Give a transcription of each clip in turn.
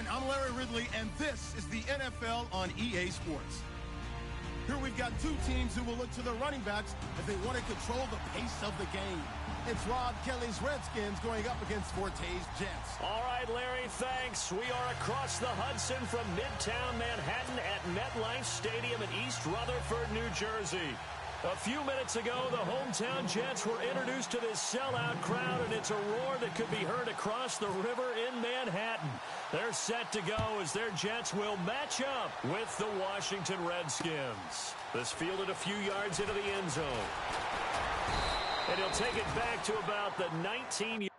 everyone. I'm Larry Ridley, and this is the NFL on EA Sports. Here we've got two teams who will look to their running backs if they want to control the pace of the game. It's Rob Kelly's Redskins going up against Forte's Jets. All right, Larry, thanks. We are across the Hudson from Midtown Manhattan at MetLife Stadium in East Rutherford, New Jersey. A few minutes ago, the hometown Jets were introduced to this sellout crowd, and it's a roar that could be heard across the river in Manhattan. They're set to go as their Jets will match up with the Washington Redskins. This fielded a few yards into the end zone. And he'll take it back to about the 19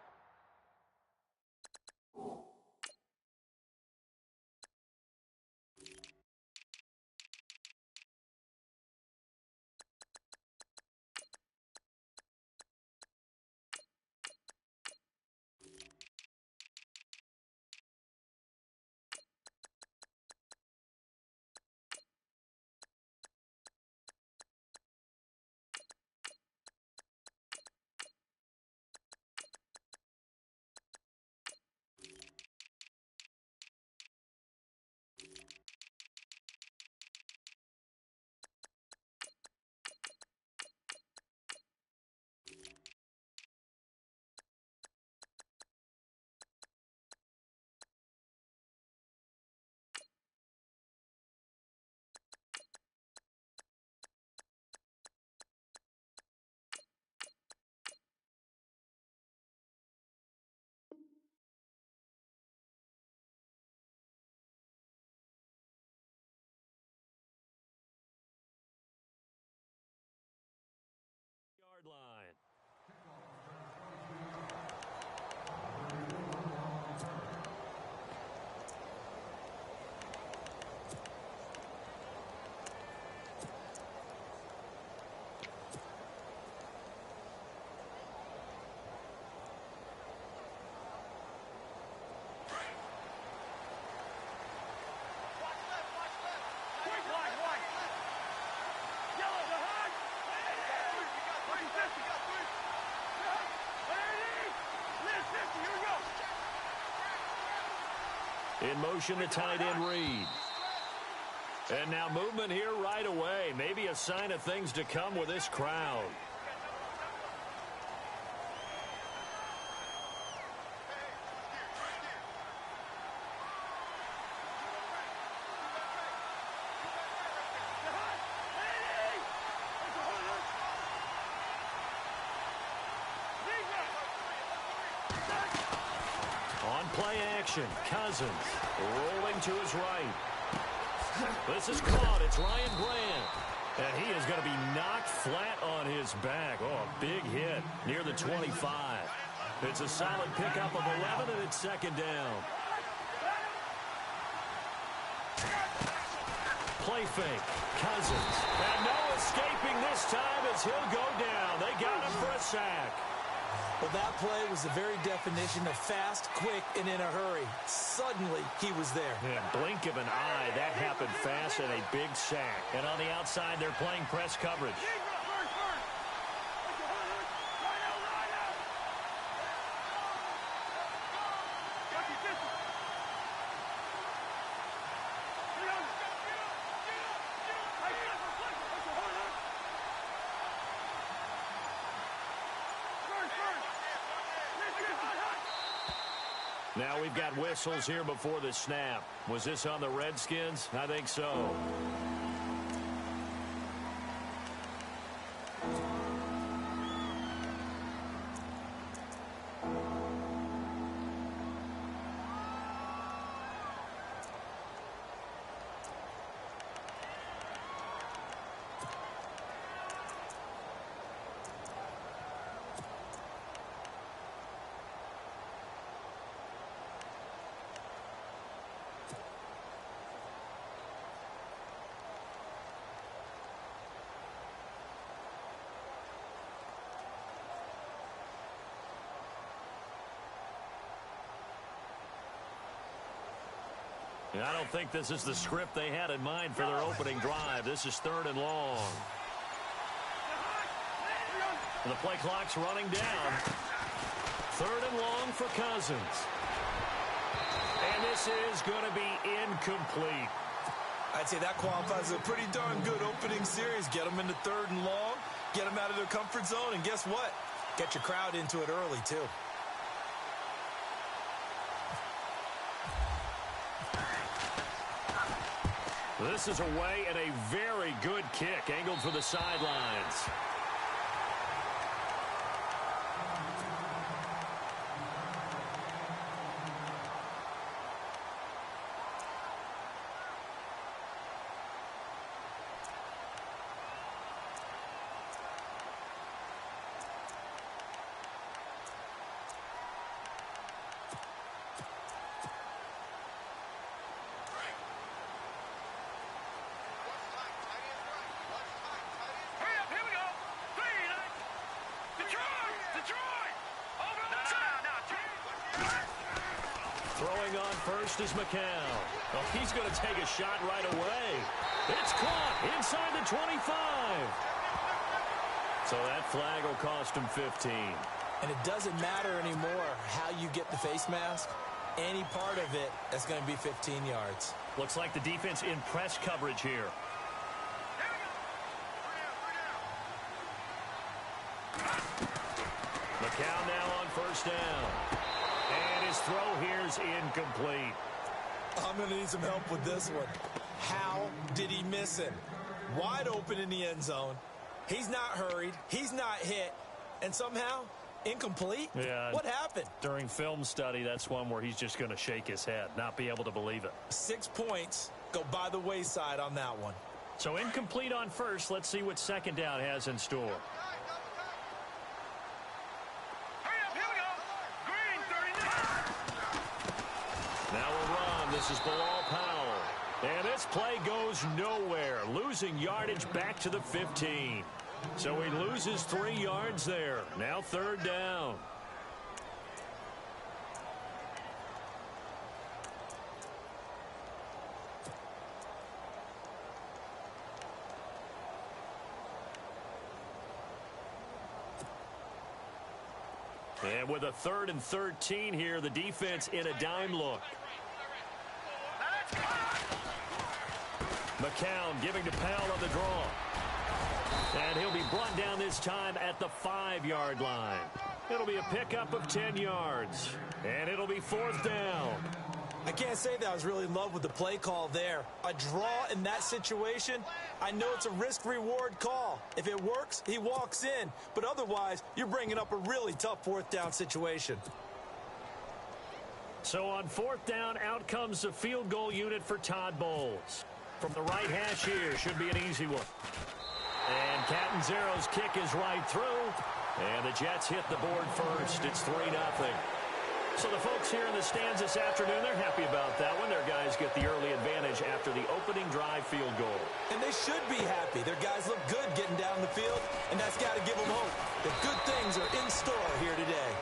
yard line. In motion, the tight end Reed. And now movement here right away. Maybe a sign of things to come with this crowd. Play action. Cousins rolling to his right. This is caught. It's Ryan Grant. And he is going to be knocked flat on his back. Oh, a big hit near the 25. It's a solid pickup of 11, and it's second down. Play fake. Cousins. And no escaping this time as he'll go down. They got him for a sack. Well, that play was the very definition of fast, quick, and in a hurry. Suddenly, he was there. Yeah, blink of an eye. That happened fast and a big sack. And on the outside, they're playing press coverage. Now we've got whistles here before the snap. Was this on the Redskins? I think so. I don't think this is the script they had in mind for their opening drive. This is 3rd and long. And the play clock's running down. 3rd and long for Cousins. And this is going to be incomplete. I'd say that qualifies as a pretty darn good opening series. Get them into 3rd and long, get them out of their comfort zone, and guess what? Get your crowd into it early, too. This is away and a very good kick, angled for the sidelines. Throwing on first is McCown. Oh, he's going to take a shot right away. It's caught inside the 25. So that flag will cost him 15. And it doesn't matter anymore how you get the face mask. Any part of it is going to be 15 yards. Looks like the defense in press coverage here. McCown now on first down. And his throw here is incomplete. I'm going to need some help with this one. How did he miss him? Wide open in the end zone. He's not hurried. He's not hit. And somehow, incomplete? Yeah. What happened? During film study, that's one where he's just going to shake his head, not be able to believe it. 6 points go by the wayside on that one. So incomplete on first. Let's see what second down has in store. Now we'll run. This is Bilal Powell. And this play goes nowhere. Losing yardage back to the 15. So he loses 3 yards there. Now 3rd down. And with a 3rd and 13 here, the defense in a dime look. McCown giving to Powell on the draw. And he'll be brought down this time at the 5-yard line. It'll be a pickup of 10 yards. And it'll be 4th down. I can't say that I was really in love with the play call there. A draw in that situation, I know it's a risk-reward call. If it works, he walks in. But otherwise, you're bringing up a really tough 4th down situation. So on 4th down, out comes the field goal unit for Todd Bowles. From the right hash here, should be an easy one. And Catanzaro's kick is right through. And the Jets hit the board first. It's 3-0. So the folks here in the stands this afternoon, they're happy about that one. Their guys get the early advantage after the opening drive field goal. And they should be happy. Their guys look good getting down the field, and that's got to give them hope that good things are in store here today.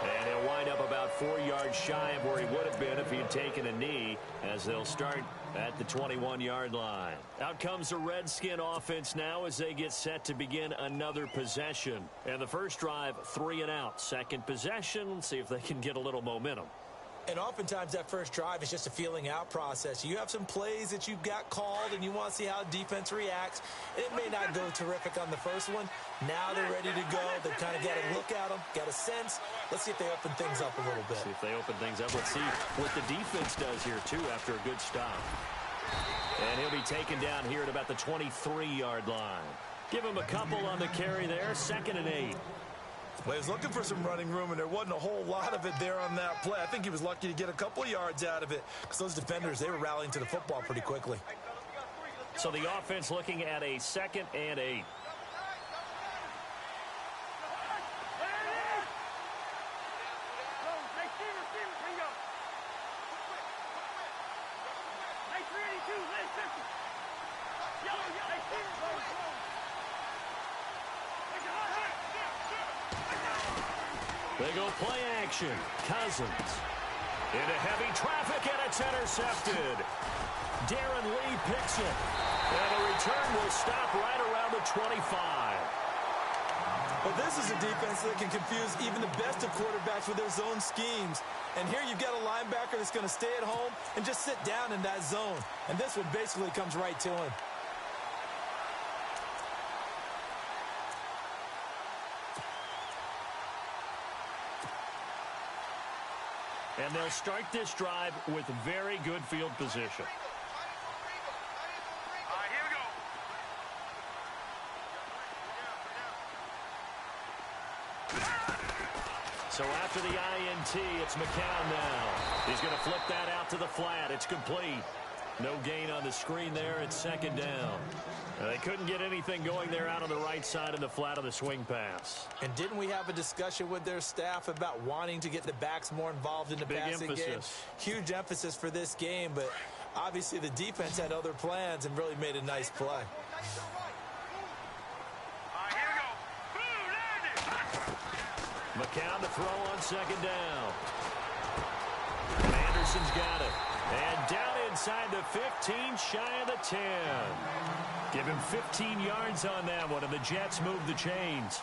And he'll wind up about 4 yards shy of where he would have been if he had taken a knee, as they'll start at the 21-yard line. Out comes the Redskin offense now as they get set to begin another possession. And the first drive, 3 and out. Second possession, let's see if they can get a little momentum. And oftentimes that first drive is just a feeling out process. You have some plays that you've got called and you want to see how defense reacts. It may not go terrific on the first one. Now they're ready to go. They've kind of got a look at them, got a sense. Let's see if they open things up a little bit. See if they open things up. Let's see what the defense does here, too, after a good stop. And he'll be taken down here at about the 23-yard line. Give him a couple on the carry there. 2nd and 8. Well, he was looking for some running room, and there wasn't a whole lot of it there on that play. I think he was lucky to get a couple of yards out of it because those defenders, they were rallying to the football pretty quickly. So the offense looking at a 2nd and 8. They go play action. Cousins into heavy traffic, and it's intercepted. Darren Lee picks it. And the return will stop right around the 25. But this is a defense that can confuse even the best of quarterbacks with their zone schemes. And here you've got a linebacker that's going to stay at home and just sit down in that zone. And this one basically comes right to him. And they'll start this drive with very good field position. So after the INT, it's McCown now. He's going to flip that out to the flat. It's complete. No gain on the screen there. It's second down. They couldn't get anything going there out on the right side of the flat of the swing pass. And didn't we have a discussion with their staff about wanting to get the backs more involved in the passing game? Huge emphasis for this game, but obviously the defense had other plans and really made a nice play. McCown to throw on second down. Anderson's got it. And down inside the 15, shy of the 10. Give him 15 yards on that one, and the Jets move the chains.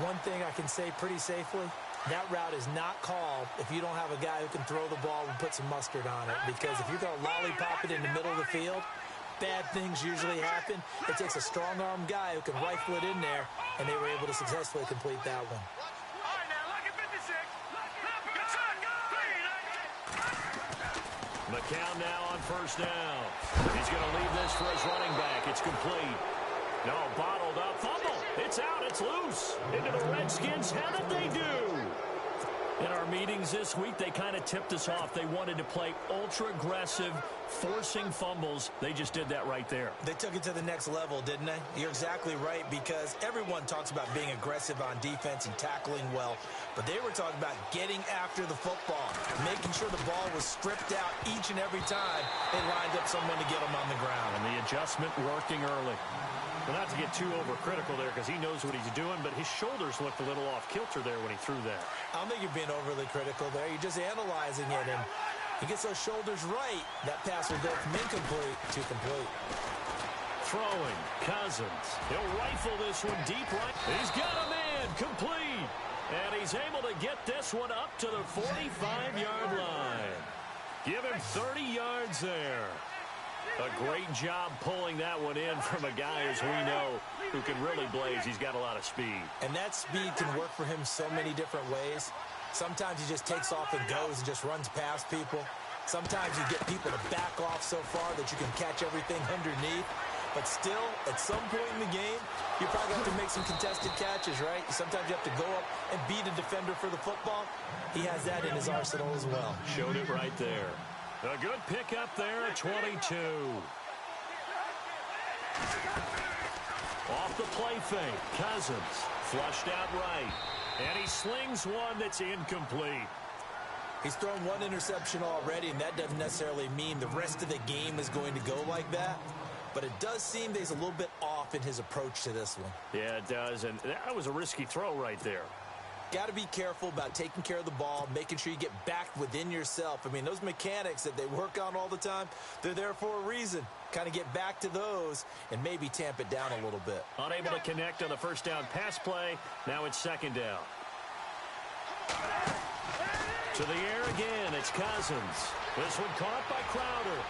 One thing I can say pretty safely, that route is not called if you don't have a guy who can throw the ball and put some mustard on it. Because if you're going to lollipop it in the middle of the field, bad things usually happen. It takes a strong-arm guy who can rifle it in there, and they were able to successfully complete that one. McCown now on first down. He's going to leave this for his running back. It's complete. No, bottled up. Fumble. It's out. It's loose. Into the Redskins. How did they do? In our meetings this week, they kind of tipped us off. They wanted to play ultra-aggressive, forcing fumbles. They just did that right there. They took it to the next level, didn't they? You're exactly right, because everyone talks about being aggressive on defense and tackling well, but they were talking about getting after the football, making sure the ball was stripped out each and every time they lined up someone to get them on the ground. And the adjustment working early. Well, not to get too overcritical there because he knows what he's doing, but his shoulders looked a little off kilter there when he threw that. I don't think you're being overly critical there. You're just analyzing it, and he gets those shoulders right. That pass will go from incomplete to complete. Throwing, Cousins. He'll rifle this one deep right. He's got a man, complete. And he's able to get this one up to the 45-yard line. Give him 30 yards there. A great job pulling that one in from a guy, as we know, who can really blaze. He's got a lot of speed. And that speed can work for him so many different ways. Sometimes he just takes off and goes and just runs past people. Sometimes you get people to back off so far that you can catch everything underneath. But still, at some point in the game, you probably have to make some contested catches, right? Sometimes you have to go up and beat a defender for the football. He has that in his arsenal as well. Showed it right there. A good pickup there at 22. Off the play fake, Cousins flushed out right. And he slings one that's incomplete. He's thrown one interception already, and that doesn't necessarily mean the rest of the game is going to go like that. But it does seem that he's a little bit off in his approach to this one. Yeah, it does, and that was a risky throw right there. Got to be careful about taking care of the ball, making sure you get back within yourself. I mean, those mechanics that they work on all the time, they're there for a reason. Kind of get back to those and maybe tamp it down a little bit. Unable to connect on the first down pass play. Now it's second down. To the air again, it's Cousins. This one caught by Crowder.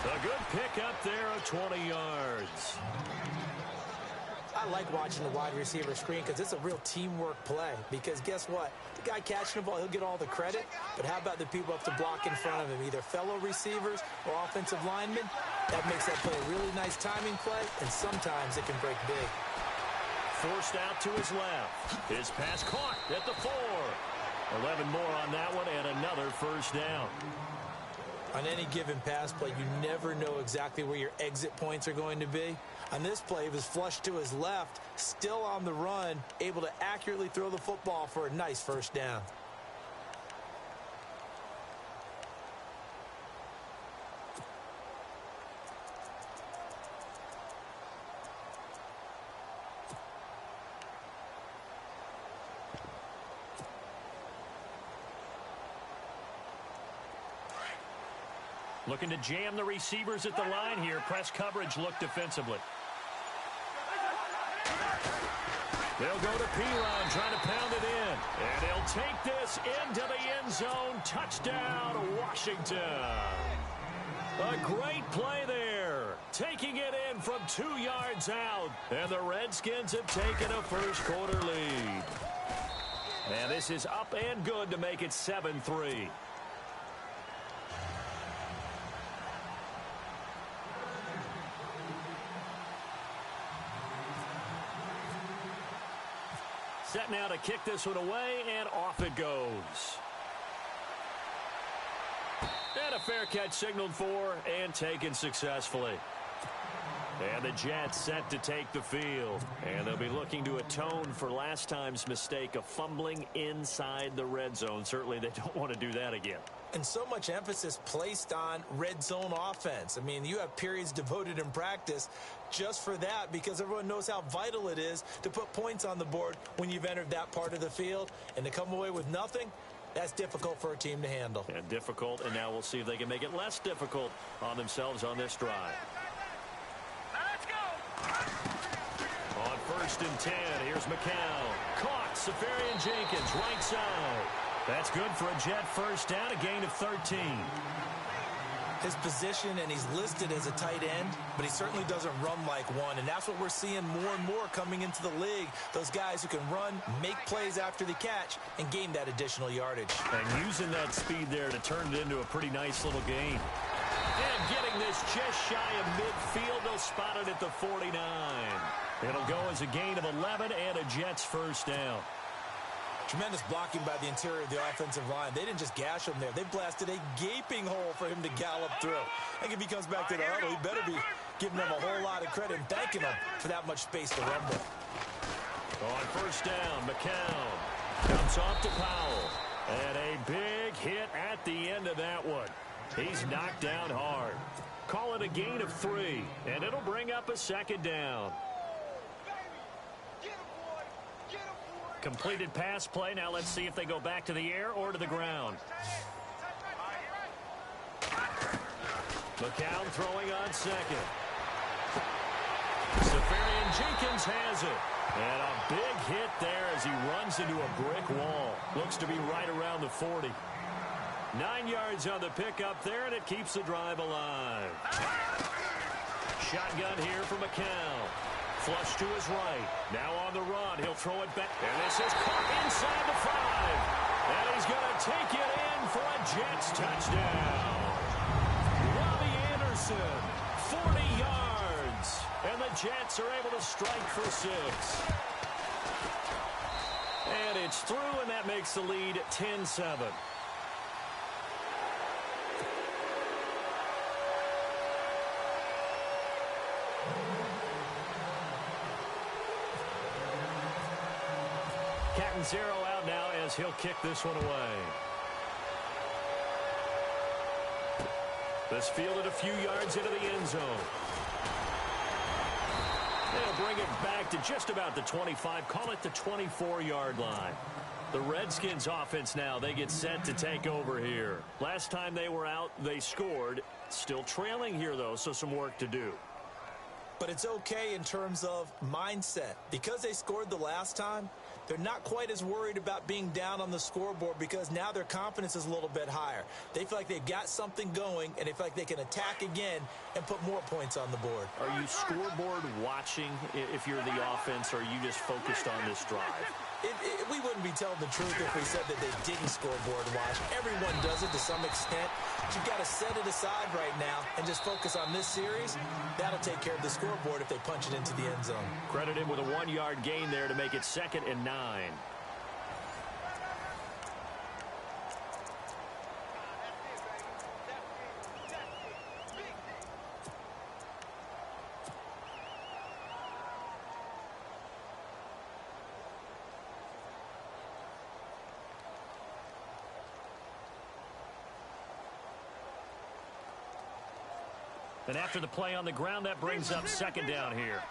A good pickup there of 20 yards. I like watching the wide receiver screen because it's a real teamwork play. Because guess what? The guy catching the ball, he'll get all the credit. But how about the people up to block in front of him? Either fellow receivers or offensive linemen. That makes that play a really nice timing play. And sometimes it can break big. Forced out to his left. His pass caught at the 4. 11 more on that one and another first down. On any given pass play, you never know exactly where your exit points are going to be. On this play, he was flushed to his left, still on the run, able to accurately throw the football for a nice first down. Looking to jam the receivers at the line here. Press coverage look defensively. They'll go to P-Ron, trying to pound it in. And he'll take this into the end zone. Touchdown, Washington. A great play there. Taking it in from 2 yards out. And the Redskins have taken a first quarter lead. And this is up and good to make it 7-3. Set now to kick this one away, and off it goes. And a fair catch signaled for and taken successfully. And the Jets set to take the field. And they'll be looking to atone for last time's mistake of fumbling inside the red zone. Certainly they don't want to do that again. And so much emphasis placed on red zone offense. I mean, you have periods devoted in practice just for that because everyone knows how vital it is to put points on the board when you've entered that part of the field. And to come away with nothing, that's difficult for a team to handle. And difficult, and now we'll see if they can make it less difficult on themselves on this drive. Let's go. On 1st and 10, here's McCown. Caught, Safarian Jenkins, right side. That's good for a Jet first down, a gain of 13. His position, and he's listed as a tight end, but he certainly doesn't run like one, and that's what we're seeing more and more coming into the league. Those guys who can run, make plays after the catch, and gain that additional yardage. And using that speed there to turn it into a pretty nice little gain. And getting this just shy of midfield, they'll spot it at the 49. It'll go as a gain of 11 and a Jets first down. Tremendous blocking by the interior of the offensive line. They didn't just gash him there. They blasted a gaping hole for him to gallop through. I think if he comes back to the huddle, he better be giving them a whole lot of credit and thanking them for that much space to rumble. On 1st down, McCown comes off to Powell. And a big hit at the end of that one. He's knocked down hard. Call it a gain of 3, and it'll bring up a 2nd down. Completed pass play. Now let's see if they go back to the air or to the ground. McCown throwing on 2nd. Safarian Jenkins has it. And a big hit there as he runs into a brick wall. Looks to be right around the 40. 9 yards on the pickup there, and it keeps the drive alive. Shotgun here for McCown. Flush to his right. Now on the run. He'll throw it back. And this is caught inside the 5. And he's going to take it in for a Jets touchdown. Robbie Anderson, 40 yards. And the Jets are able to strike for 6. And it's through, and that makes the lead 10-7. Catanzaro out now as he'll kick this one away. This fielded a few yards into the end zone. They'll bring it back to just about the 25, call it the 24-yard line. The Redskins offense now, they get set to take over here. Last time they were out, they scored. Still trailing here, though, so some work to do. But it's okay in terms of mindset. Because they scored the last time, they're not quite as worried about being down on the scoreboard because now their confidence is a little bit higher. They feel like they've got something going, and they feel like they can attack again and put more points on the board. Are you scoreboard watching if you're the offense, or are you just focused on this drive? We wouldn't be telling the truth if we said that they didn't scoreboard watch. Everyone does it to some extent. But you've got to set it aside right now and just focus on this series. That'll take care of the scoreboard if they punch it into the end zone. Credited with a 1-yard gain there to make it 2nd and 9. And after the play on the ground, that brings up 2nd down here.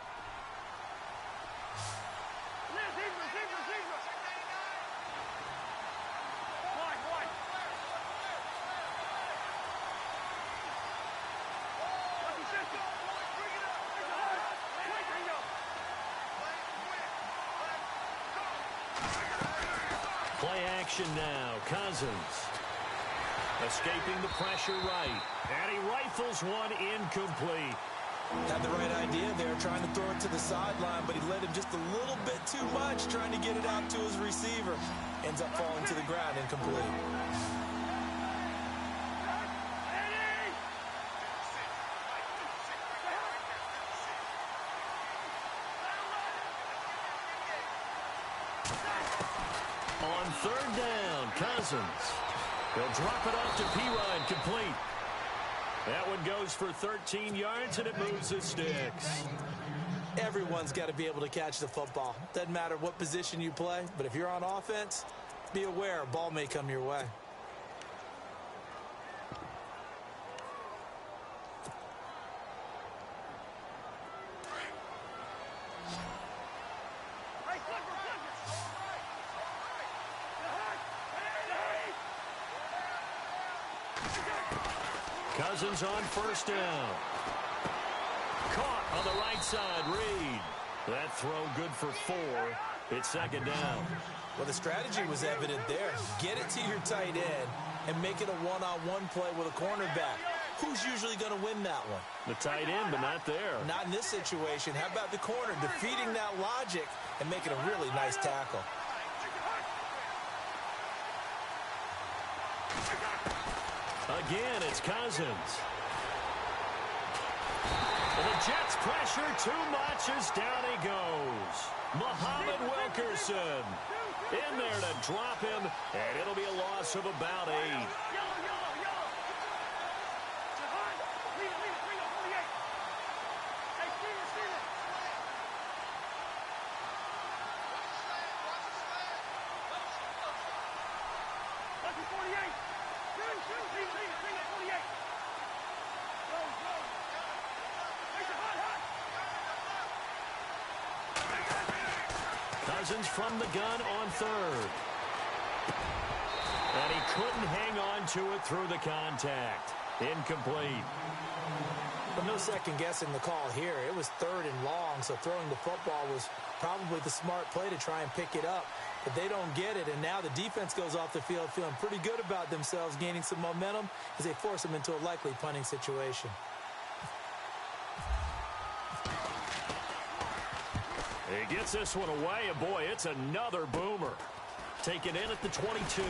Play action now. Cousins. Escaping the pressure right. And he rifles one incomplete. Had the right idea there, trying to throw it to the sideline, but he led him just a little bit too much, trying to get it out to his receiver. Ends up falling to the ground incomplete. On third down, Cousins. He'll drop it off to Pirine, complete. That one goes for 13 yards, and it moves the sticks. Everyone's got to be able to catch the football. Doesn't matter what position you play, but if you're on offense, be aware a ball may come your way. Cousins on first down. Caught on the right side, Reed. That throw good for 4. It's second down. Well, the strategy was evident there. Get it to your tight end and make it a one-on-one play with a cornerback. Who's usually going to win that one? The tight end, but not there. Not in this situation. How about the corner defeating that logic and making a really nice tackle? Again, it's Cousins. And the Jets pressure too much as down he goes. Muhammad Wilkerson in there to drop him, and it'll be a loss of about 8. Cousins from the gun on third. And he couldn't hang on to it through the contact. Incomplete. But no second guessing the call here. It was third and long, so throwing the football was probably the smart play to try and pick it up. But they don't get it, and now the defense goes off the field feeling pretty good about themselves, gaining some momentum as they force them into a likely punting situation. He gets this one away, and boy, it's another boomer. Taken in at the 22.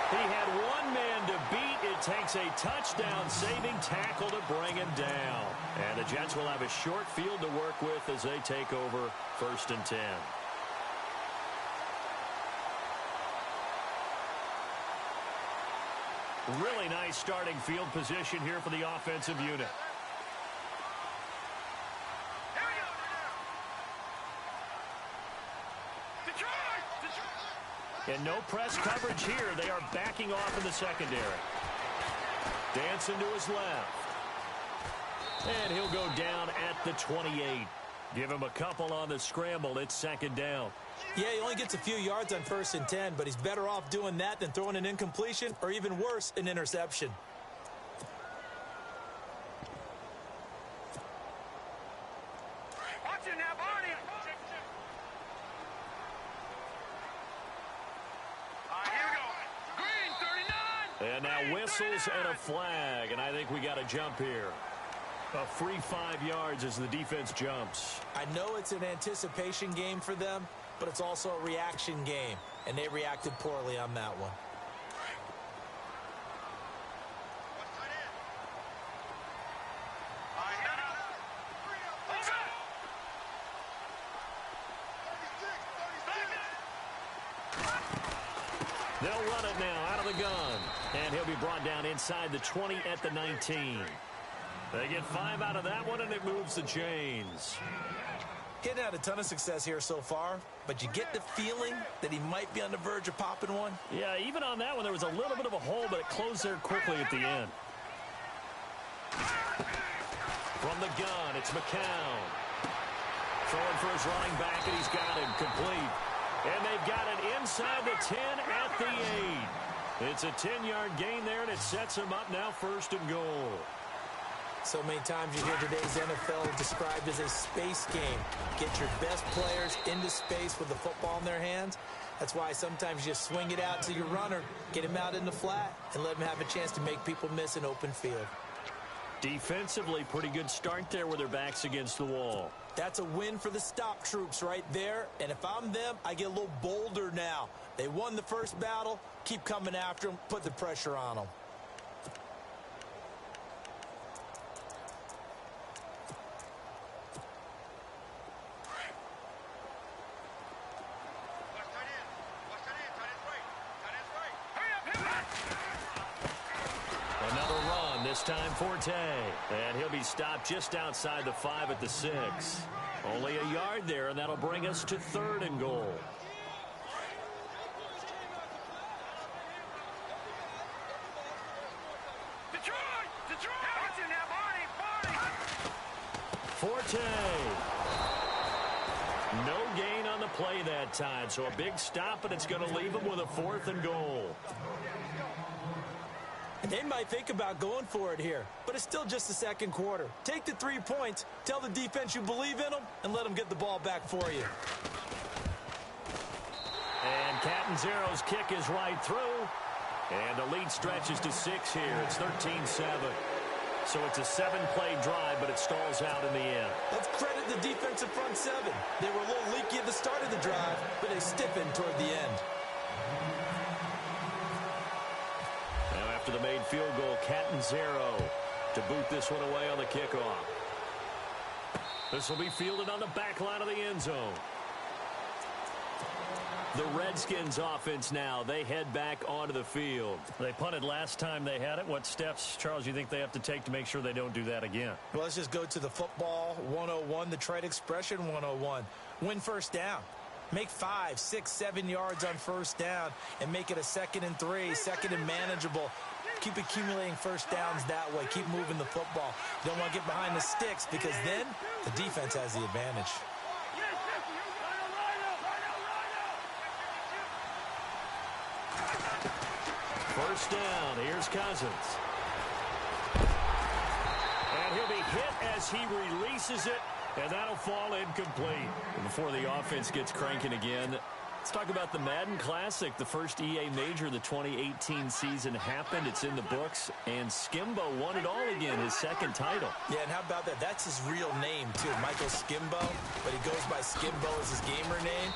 He had one man to beat. It takes a touchdown-saving tackle to bring him down. And the Jets will have a short field to work with as they take over 1st and 10. Really nice starting field position here for the offensive unit. And no press coverage here. They are backing off in the secondary. Dancing to his left. And he'll go down at the 28. Give him a couple on the scramble. It's second down. Yeah, he only gets a few yards on 1st and 10, but he's better off doing that than throwing an incompletion or even worse, an interception. Watch it now, Barney. Here we go. Green, 39. And now whistles and a flag, and I think we got a jump here. A free 5 yards as the defense jumps. I know it's an anticipation game for them, but it's also a reaction game, and they reacted poorly on that one. They'll run it now out of the gun, and he'll be brought down inside the 20 at the 19. They get 5 out of that one, and it moves the chains. He hadn't had a ton of success here so far, but you get the feeling that he might be on the verge of popping one. Yeah, even on that one, there was a little bit of a hole, but it closed there quickly at the end. From the gun, it's McCown. Throwing for his running back, and he's got him complete. And they've got it inside the 10 at the 8. It's a 10-yard gain there, and it sets him up now 1st and goal. So many times you hear today's NFL described as a space game. Get your best players into space with the football in their hands. That's why sometimes you just swing it out to your runner, get him out in the flat, and let him have a chance to make people miss an open field. Defensively, pretty good start there with their backs against the wall. That's a win for the stop troops right there. And if I'm them, I get a little bolder now. They won the first battle. Keep coming after them. Put the pressure on them. Another run, this time Forte. And he'll be stopped just outside the 5 at the 6. Only a yard there, and that'll bring us to 3rd and goal. Forte. No gain on the play that time, so a big stop, and it's going to leave him with a 4th and goal. They might think about going for it here, but it's still just the second quarter. Take the 3 points, tell the defense you believe in them, and let them get the ball back for you. And Catanzaro's kick is right through. And the lead stretches to 6 here. It's 13-7. So it's a 7-play drive, but it stalls out in the end. Let's credit the defensive front 7. They were a little leaky at the start of the drive, but they stiffened toward the end. Now after the made field goal, Catanzaro to boot this one away on the kickoff. This will be fielded on the back line of the end zone. The Redskins offense now. They head back onto the field. They punted last time they had it. What steps, Charles, you think they have to take to make sure they don't do that again? Well, let's just go to the football 101, the trade expression 101. Win first down. Make 5, 6, 7 yards on first down and make it a 2nd and 3, 2nd and manageable. Keep accumulating first downs that way. Keep moving the football. You don't want to get behind the sticks because then the defense has the advantage. First down. Here's Cousins. And he'll be hit as he releases it, and that'll fall incomplete. And before the offense gets cranking again, let's talk about the Madden Classic. The first EA Major of the 2018 season happened. It's in the books, and Skimbo won it all again, his 2nd title. Yeah, and how about that? That's his real name, too, Michael Skimbo, but he goes by Skimbo as his gamer name.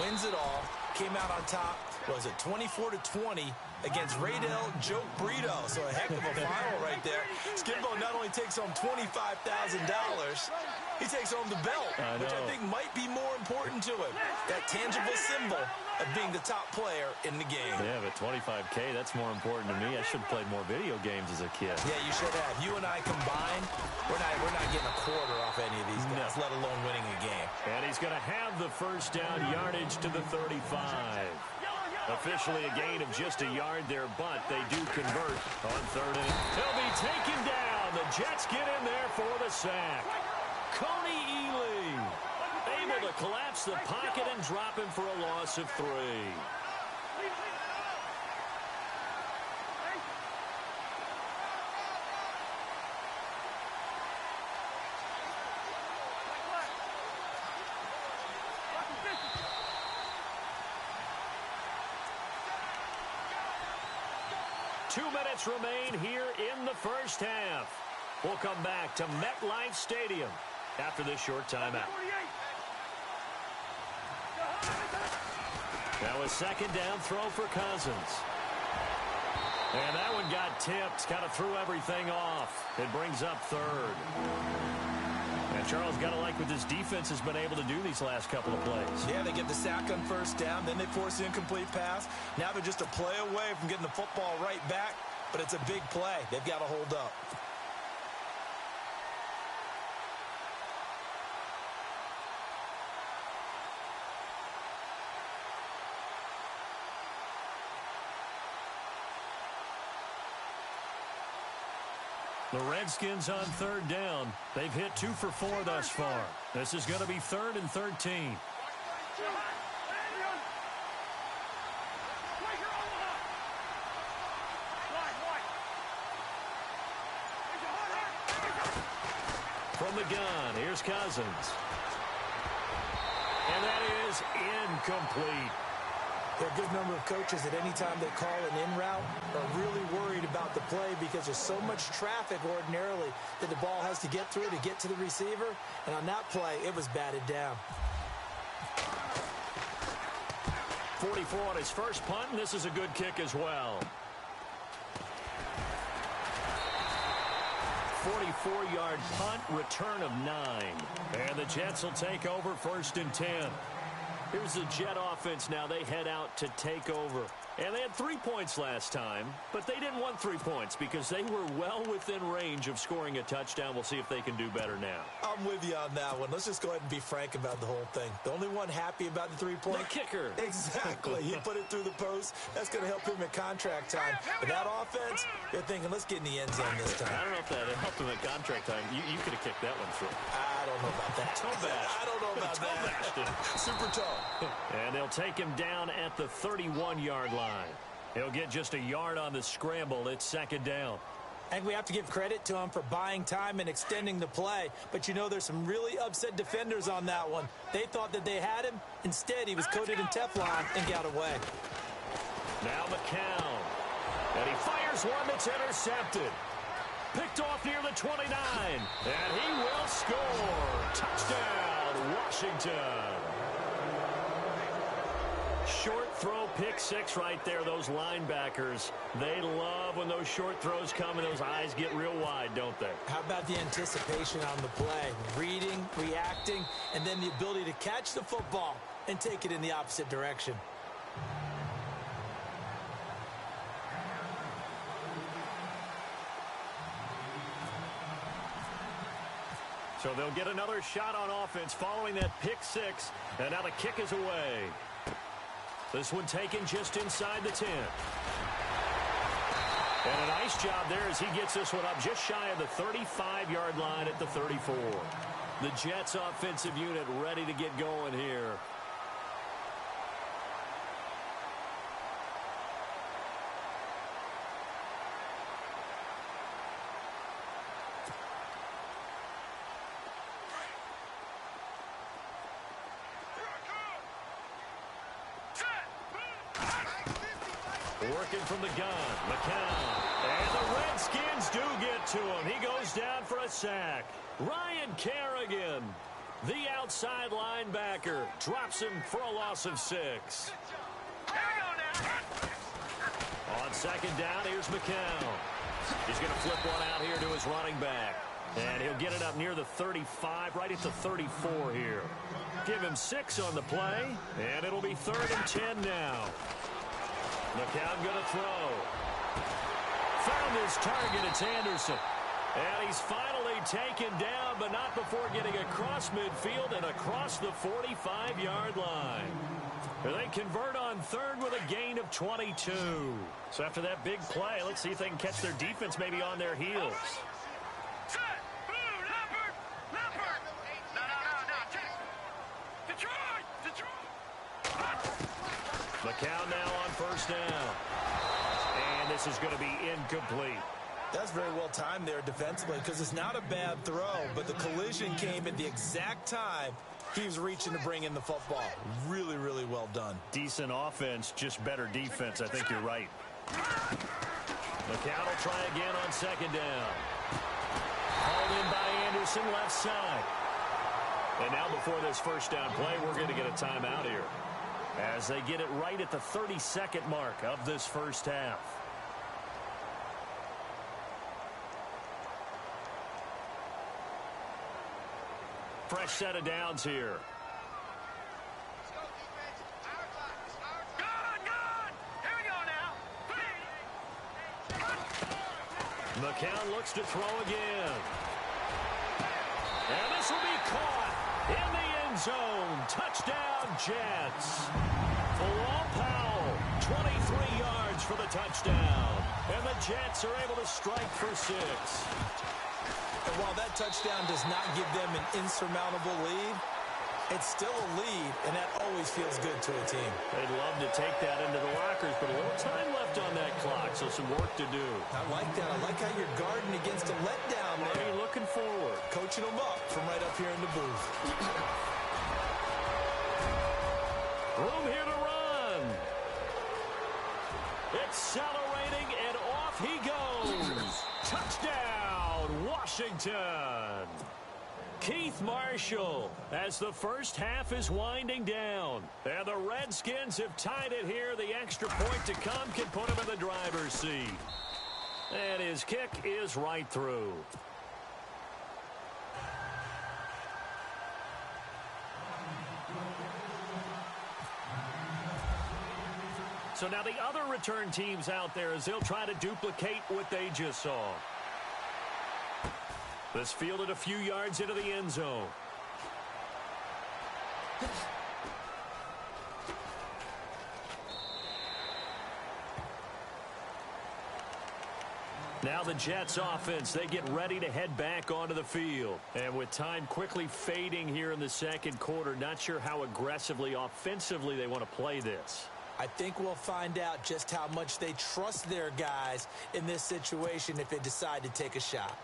Wins it all. Came out on top, was it 24-20 against Raydell Joke Brito. So a heck of a final right there. Skimbo not only takes home $25,000, he takes home the belt, which I think might be more important to him. That tangible symbol of being the top player in the game. Yeah, but $25K, that's more important to me. I should have played more video games as a kid. Yeah, you should have. You and I combined, we're not getting a quarter off any of these guys, let alone winning a game. And he's going to have the first down yardage to the 35. Officially a gain of just a yard there, but they do convert on 3rd and he'll be taken down. The Jets get in there for the sack. Coney Ely able to collapse the pocket and drop him for a loss of 3. Two minutes remain here in the first half. We'll come back to MetLife Stadium after this short timeout. Now a 2nd down throw for Cousins. And that one got tipped, kind of threw everything off. It brings up 3rd. And Charles, got to like what this defense has been able to do these last couple of plays. Yeah, they get the sack on first down, then they force the incomplete pass. Now they're just a play away from getting the football right back, but it's a big play. They've got to hold up. The Redskins on 3rd down. They've hit 2 for 4 thus far. This is going to be 3rd and 13. From the gun, here's Cousins. And that is incomplete. A good number of coaches at any time they call an in route are really worried about the play because there's so much traffic ordinarily that the ball has to get through to get to the receiver. And on that play, it was batted down. 44 on his first punt, and this is a good kick as well. 44-yard punt, return of 9. And the Jets will take over 1st and 10. Here's the Jet offense now. They head out to take over. And they had 3 points last time, but they didn't want 3 points because they were well within range of scoring a touchdown. We'll see if they can do better now. I'm with you on that one. Let's just go ahead and be frank about the whole thing. The only one happy about the 3-point. The kicker. Exactly. He put it through the post. That's going to help him at contract time. But that offense, they're thinking, let's get in the end zone this time. I don't know if that helped him at contract time. You could have kicked that one through. I don't know about that. I don't know about that. Super tall. And they'll take him down at the 31-yard line. He'll get just a yard on the scramble. It's 2nd down. And we have to give credit to him for buying time and extending the play. But, you know, there's some really upset defenders on that one. They thought that they had him. Instead, he was coated in Teflon and got away. Now McCown. And he fires one that's intercepted. Picked off near the 29. And he will score. Touchdown, Washington. Short throw, pick 6 right there. Those linebackers, they love when those short throws come and those eyes get real wide, don't they? How about the anticipation on the play? Reading, reacting, and then the ability to catch the football and take it in the opposite direction. So they'll get another shot on offense following that pick 6, and now the kick is away. This one taken just inside the 10. And a nice job there as he gets this one up just shy of the 35-yard line at the 34. The Jets offensive unit ready to get going here. Working from the gun, McCown. And the Redskins do get to him. He goes down for a sack. Ryan Kerrigan, the outside linebacker, drops him for a loss of 6. On 2nd down, here's McCown. He's going to flip one out here to his running back. And he'll get it up near the 35, right at the 34 here. Give him 6 on the play, and it'll be 3rd and 10 now. McCown going to throw. Found his target. It's Anderson. And he's finally taken down, but not before getting across midfield and across the 45-yard line. They convert on 3rd with a gain of 22. So after that big play, let's see if they can catch their defense maybe on their heels. McCown now on 1st down. And this is going to be incomplete. That's very well timed there defensively because it's not a bad throw, but the collision came at the exact time he was reaching to bring in the football. Really, really well done. Decent offense, just better defense. I think you're right. McCown will try again on 2nd down. Hauled in by Anderson, left side. And now before this 1st down play, we're going to get a timeout here, as they get it right at the 32nd mark of this 1st half. Fresh set of downs here. McCown looks to throw again. And this will be caught in the end zone. Touchdown, Jets. Bilal Powell, 23 yards for the touchdown. And the Jets are able to strike for 6. And while that touchdown does not give them an insurmountable lead, it's still a lead, and that always feels good to a team. They'd love to take that into the lockers, but a little time left on that clock, so some work to do. I like that. I like how you're guarding against a letdown there. Looking forward. Coaching them up. Washington. Keith Marshall as the first half is winding down. And the Redskins have tied it here. The extra point to come can put him in the driver's seat. And his kick is right through. So now the other return teams out there as they'll try to duplicate what they just saw. This fielded a few yards into the end zone. Now the Jets offense, they get ready to head back onto the field. And with time quickly fading here in the second quarter, not sure how aggressively, offensively they want to play this. I think we'll find out just how much they trust their guys in this situation if they decide to take a shot.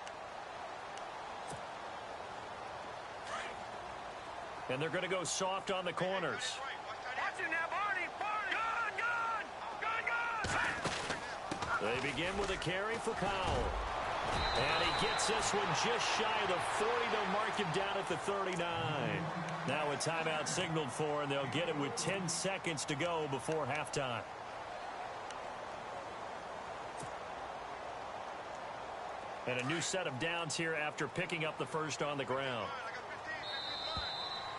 And they're going to go soft on the corners. Watch it now, Barney. Good. They begin with a carry for Powell. And he gets this one just shy of the 40. They'll mark him down at the 39. Now a timeout signaled for, and they'll get it with 10 seconds to go before halftime. And a new set of downs here after picking up the first on the ground.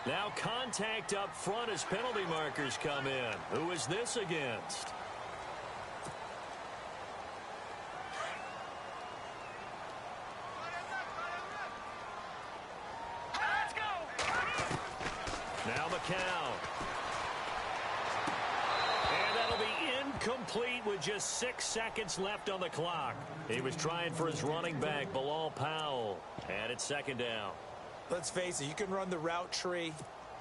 Now contact up front as penalty markers come in. Who is this against? Let's go. Now McCown. And that'll be incomplete with just 6 seconds left on the clock. He was trying for his running back, Bilal Powell. And it's second down. Let's face it, you can run the route tree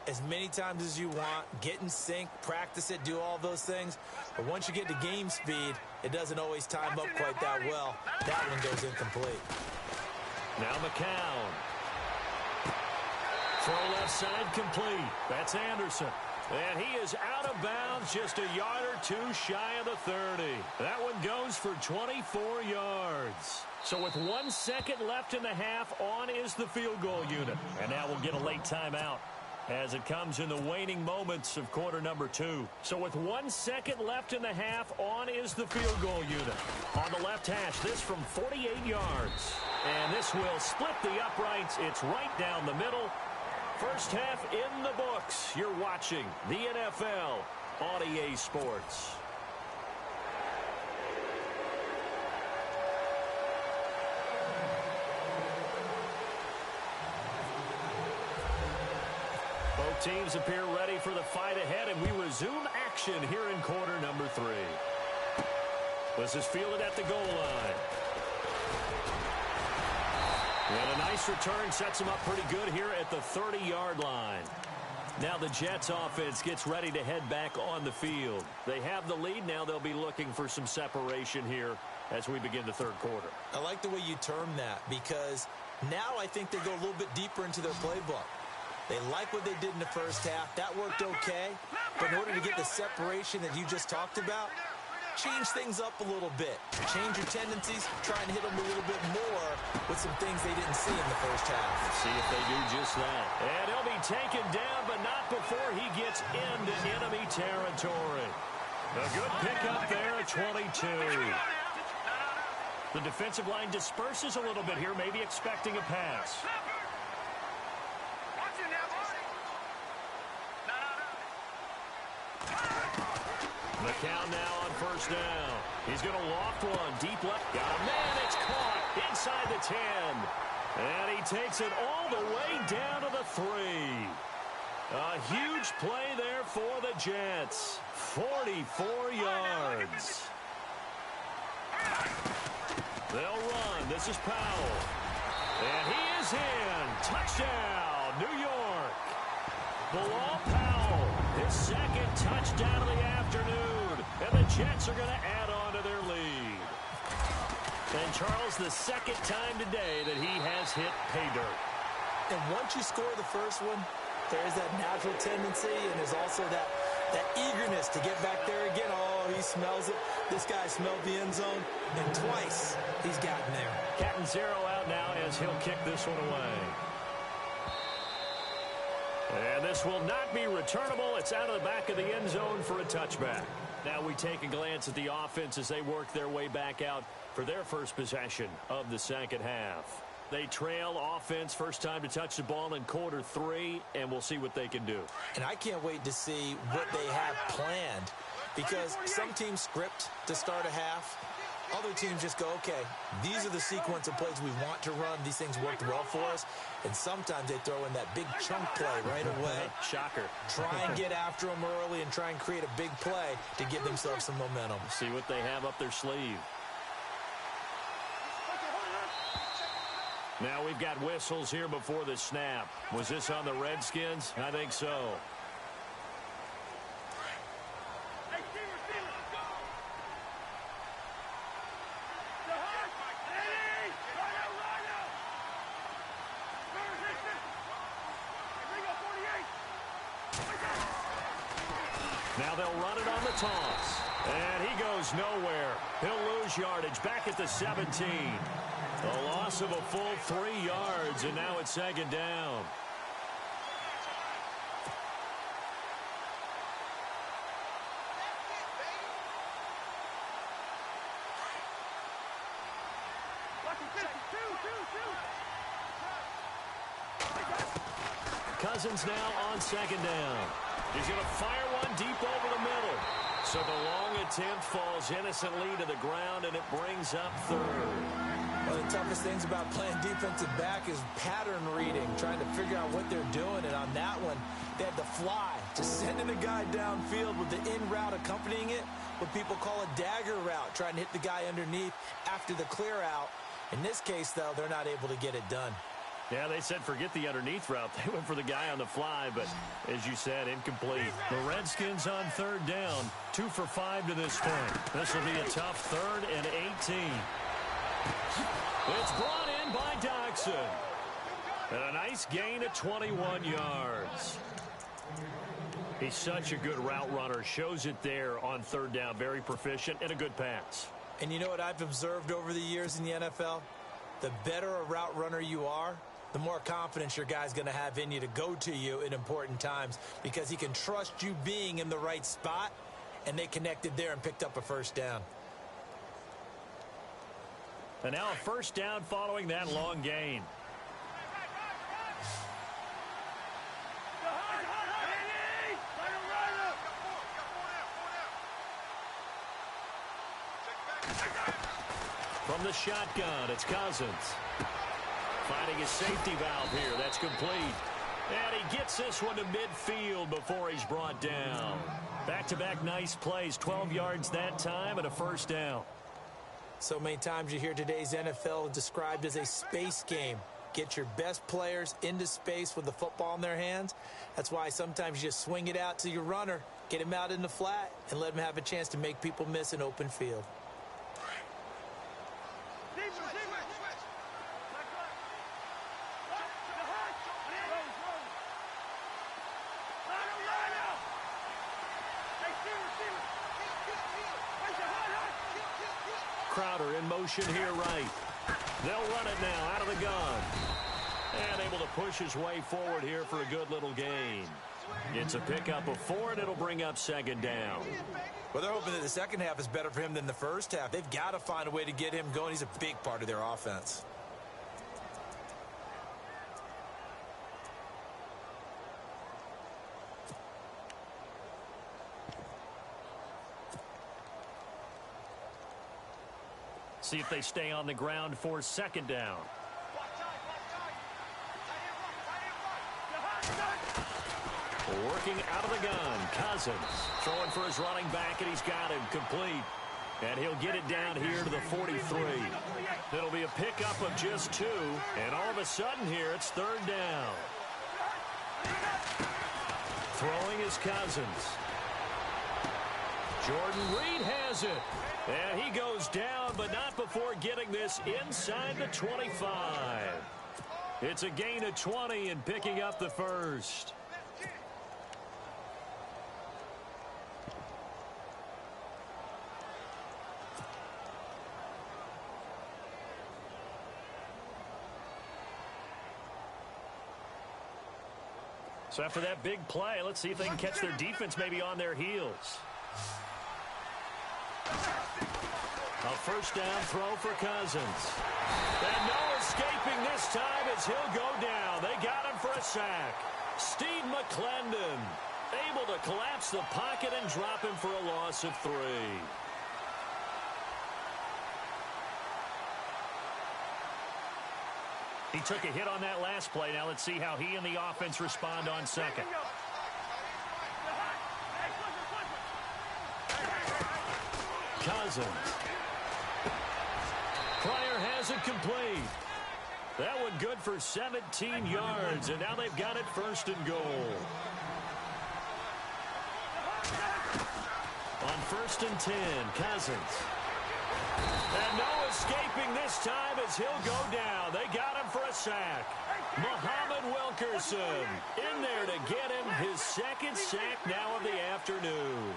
as many times as you want, get in sync, practice it, do all those things. But once you get to game speed, it doesn't always time up quite that well. That one goes incomplete. Now McCown. Throw left side complete. That's Anderson. And he is out of bounds just a yard or two shy of the 30. That one goes for 24 yards. So with 1 second left in the half, on is the field goal unit. And now we'll get a late timeout as it comes in the waning moments of quarter number 2. So with 1 second left in the half, on is the field goal unit. On the left hash, this from 48 yards. And this will split the uprights. It's right down the middle. First half in the books. You're watching the NFL on EA Sports. Both teams appear ready for the fight ahead, and we resume action here in quarter number 3. This is fielded at the goal line. And a nice return sets him up pretty good here at the 30-yard line. Now the Jets offense gets ready to head back on the field. They have the lead. Now they'll be looking for some separation here as we begin the third quarter. I like the way you term that because now I think they go a little bit deeper into their playbook. They like what they did in the first half. That worked okay. But in order to get the separation that you just talked about, change things up a little bit. Change your tendencies. Try and hit them a little bit more with some things they didn't see in the first half. Let's see if they do just that. And he'll be taken down, but not before he gets into enemy territory. A good pickup there at 22. The defensive line disperses a little bit here, maybe expecting a pass. McCown now on first down. He's going to loft one. Deep left. Got a man. It's caught inside the 10. And he takes it all the way down to the 3. A huge play there for the Jets. 44 yards. They'll run. This is Powell. And he is in. Touchdown, New York. Bilal Powell, his second touchdown of the afternoon. And the Jets are going to add on to their lead. And Charles, the second time today that he has hit pay dirt. And once you score the first one, there is that natural tendency, and there's also that That eagerness to get back there again. Oh, he smells it. This guy smelled the end zone, and twice he's gotten there. Cat and zero out now as he'll kick this one away. And this will not be returnable. It's out of the back of the end zone for a touchback. Now we take a glance at the offense as they work their way back out for their first possession of the second half. They trail offense, first time to touch the ball in quarter 3, and we'll see what they can do. And I can't wait to see what they have planned, because some teams script to start a half. Other teams just go, okay, these are the sequence of plays we want to run. These things worked well for us. And sometimes they throw in that big chunk play right away. Shocker. Try and get after them early and try and create a big play to give themselves some momentum. See what they have up their sleeve. Now we've got whistles here before the snap. Was this on the Redskins? I think so. Now they'll run it on the toss. And he goes nowhere. He'll lose yardage back at the 17. A loss of a full 3 yards, and now it's second down. Cousins now on second down. He's going to fire one deep over the middle. So the long attempt falls innocently to the ground, and it brings up third. One of the toughest things about playing defensive back is pattern reading, trying to figure out what they're doing. And on that one, they had to fly, just sending a guy downfield with the in route accompanying it, what people call a dagger route, trying to hit the guy underneath after the clear out. In this case, though, they're not able to get it done. Yeah, they said forget the underneath route. They went for the guy on the fly, but as you said, incomplete. The Redskins on third down, 2 for 5 to this point. This will be a tough 3rd and 18. It's brought in by Doxson. And a nice gain of 21 yards. He's such a good route runner. Shows it there on third down. Very proficient and a good pass. And you know what I've observed over the years in the NFL? The better a route runner you are, the more confidence your guy's going to have in you to go to you in important times, because he can trust you being in the right spot, and they connected there and picked up a first down. And now a first down following that long gain. From the shotgun, it's Cousins. Finding his safety valve here. That's complete. And he gets this one to midfield before he's brought down. Back-to-back nice plays. 12 yards that time and a first down. So many times you hear today's NFL described as a space game. Get your best players into space with the football in their hands. That's why sometimes you just swing it out to your runner, get him out in the flat, and let him have a chance to make people miss an open field. Crowder in motion here right. They'll run it now out of the gun. And able to push his way forward here for a good little gain. It's a pickup of 4, and it'll bring up second down. Well, they're hoping that the second half is better for him than the first half. They've got to find a way to get him going. He's a big part of their offense. See if they stay on the ground for second down. Working out of the gun, Cousins throwing for his running back, and he's got him complete. And he'll get it down here to the 43. It'll be a pickup of just 2, and all of a sudden here it's third down. Throwing is Cousins. Jordan Reed has it. And he goes down, but not before getting this inside the 25. It's a gain of 20 and picking up the first. So after that big play, let's see if they can catch their defense maybe on their heels. A first down throw for Cousins. And no escaping this time as he'll go down. They got him for a sack. Steve McClendon able to collapse the pocket and drop him for a loss of 3. He took a hit on that last play. Now let's see how he and the offense respond on second. Cousins. Pryor has it complete. That one good for 17 yards, and now they've got it first and goal. On first and 10, Cousins. And no escaping this time as he'll go down. They got him for a sack. Muhammad Wilkerson in there to get him his second sack now of the afternoon.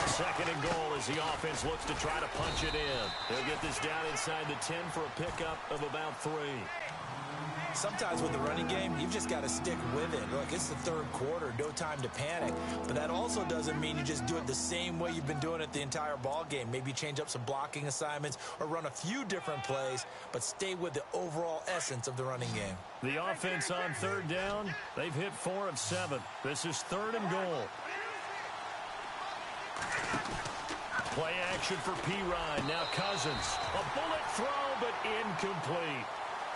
Second and goal as the offense looks to try to punch it in. They'll get this down inside the 10 for a pickup of about 3. Sometimes with the running game, you've just got to stick with it. Look, it's the third quarter, no time to panic. But that also doesn't mean you just do it the same way you've been doing it the entire ball game. Maybe change up some blocking assignments or run a few different plays, but stay with the overall essence of the running game. The offense on third down, they've hit 4 of 7. This is third and goal. Play action for Pirine. Now Cousins. A bullet throw, but incomplete.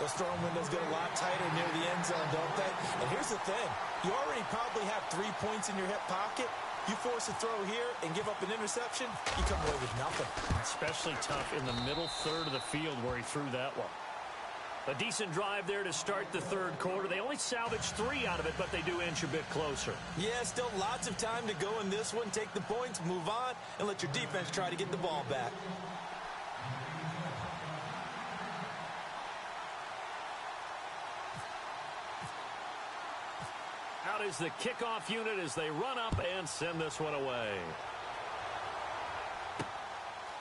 Those throwing windows get a lot tighter near the end zone, don't they? And here's the thing. You already probably have 3 points in your hip pocket. You force a throw here and give up an interception, you come away with nothing. Especially tough in the middle third of the field where he threw that one. A decent drive there to start the third quarter. They only salvaged 3 out of it, but they do inch a bit closer. Yeah, still lots of time to go in this one. Take the points, move on, and let your defense try to get the ball back. Out is the kickoff unit as they run up and send this one away.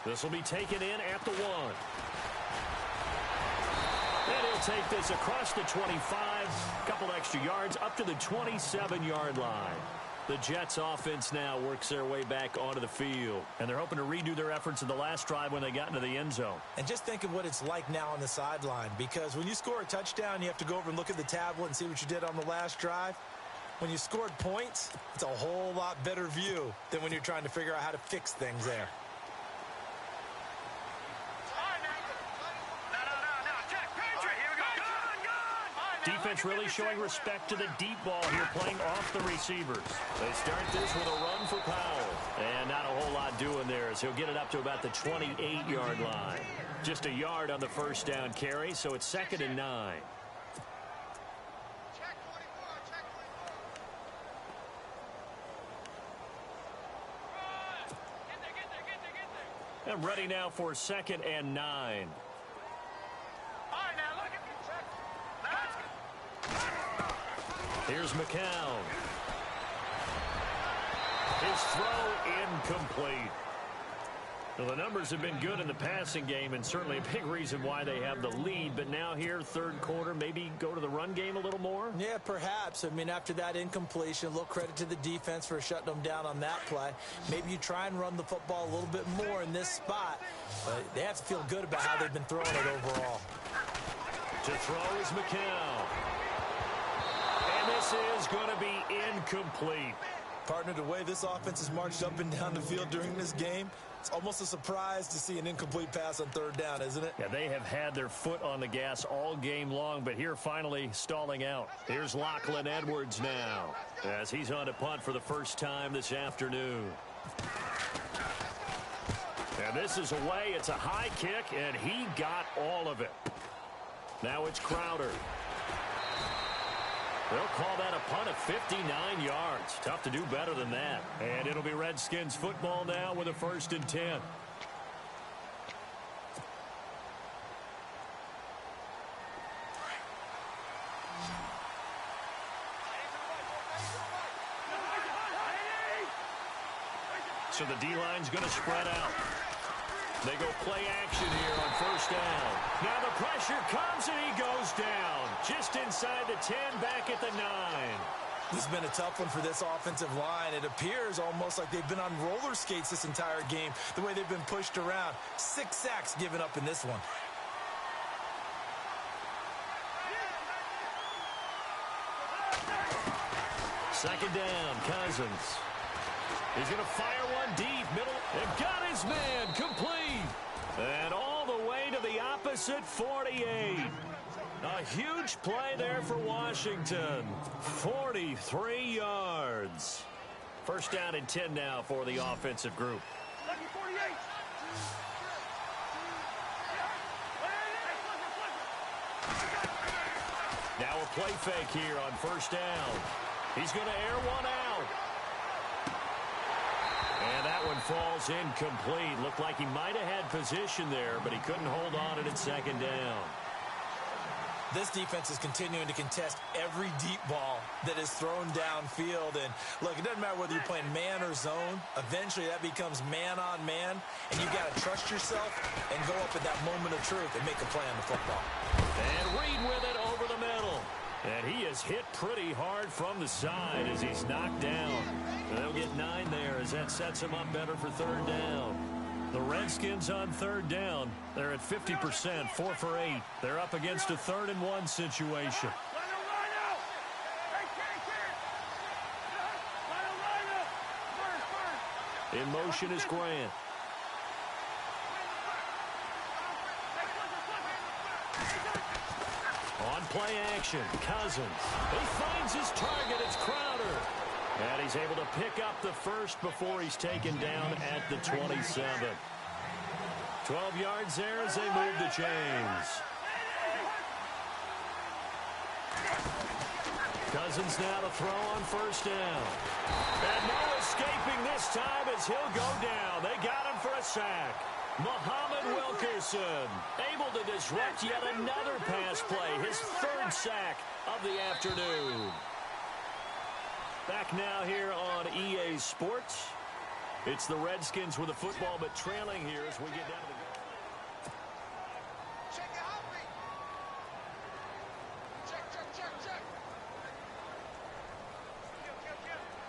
This will be taken in at the 1. And he'll take this across the 25, a couple extra yards, up to the 27-yard line. The Jets offense now works their way back onto the field. And they're hoping to redo their efforts in the last drive when they got into the end zone. And just think of what it's like now on the sideline. Because when you score a touchdown, you have to go over and look at the tablet and see what you did on the last drive. When you scored points, it's a whole lot better view than when you're trying to figure out how to fix things there. Defense really showing respect to the deep ball here, playing off the receivers. They start this with a run for Powell. And not a whole lot doing there as he'll get it up to about the 28-yard line. Just a yard on the first down carry, so it's 2nd and 9. And ready now for 2nd and 9. Here's McCown. His throw incomplete. Well, the numbers have been good in the passing game and certainly a big reason why they have the lead. But now here, third quarter, maybe go to the run game a little more? Yeah, perhaps. I mean, after that incompletion, a little credit to the defense for shutting them down on that play. Maybe you try and run the football a little bit more in this spot. But they have to feel good about how they've been throwing it overall. To throw is McCown. And this is going to be incomplete. Partner, the way this offense has marched up and down the field during this game, it's almost a surprise to see an incomplete pass on third down, isn't it? Yeah, they have had their foot on the gas all game long, but here finally stalling out. Here's Lachlan Edwards now as he's on to punt for the first time this afternoon. And this is away. It's a high kick, and he got all of it. Now it's Crowder. They'll call that a punt of 59 yards. Tough to do better than that. And it'll be Redskins football now with a 1st and 10. So the D-line's going to spread out. They go play action here on first down. Now the pressure comes and he goes down. Just inside the 10, back at the 9. It's been a tough one for this offensive line. It appears almost like they've been on roller skates this entire game, the way they've been pushed around. 6 sacks given up in this one. Second down, Cousins. He's going to fire one deep, middle, and got his man complete. And all the way to the opposite 48. A huge play there for Washington. 43 yards. First down and 10 now for the offensive group. Now a play fake here on first down. He's going to air one out. And that one falls incomplete. Looked like he might have had position there, but he couldn't hold on to it at second down. This defense is continuing to contest every deep ball that is thrown downfield. And, look, it doesn't matter whether you're playing man or zone. Eventually, that becomes man-on-man, and you've got to trust yourself and go up at that moment of truth and make a play on the football. And Reed with it over the middle. And he is hit pretty hard from the side as he's knocked down. And they'll get 9 there as that sets him up better for third down. The Redskins on third down. They're at 50%, 4 for 8. They're up against a 3rd and 1 situation. In motion is Grant. On play action, Cousins. He finds his target. It's Crowder. And he's able to pick up the first before he's taken down at the 27. 12 yards there as they move the chains. Cousins now to throw on first down. And no escaping this time as he'll go down. They got him for a sack. Muhammad Wilkerson able to disrupt yet another pass play. His 3rd sack of the afternoon. Back now here on EA Sports. It's the Redskins with the football, but trailing here as we get down to the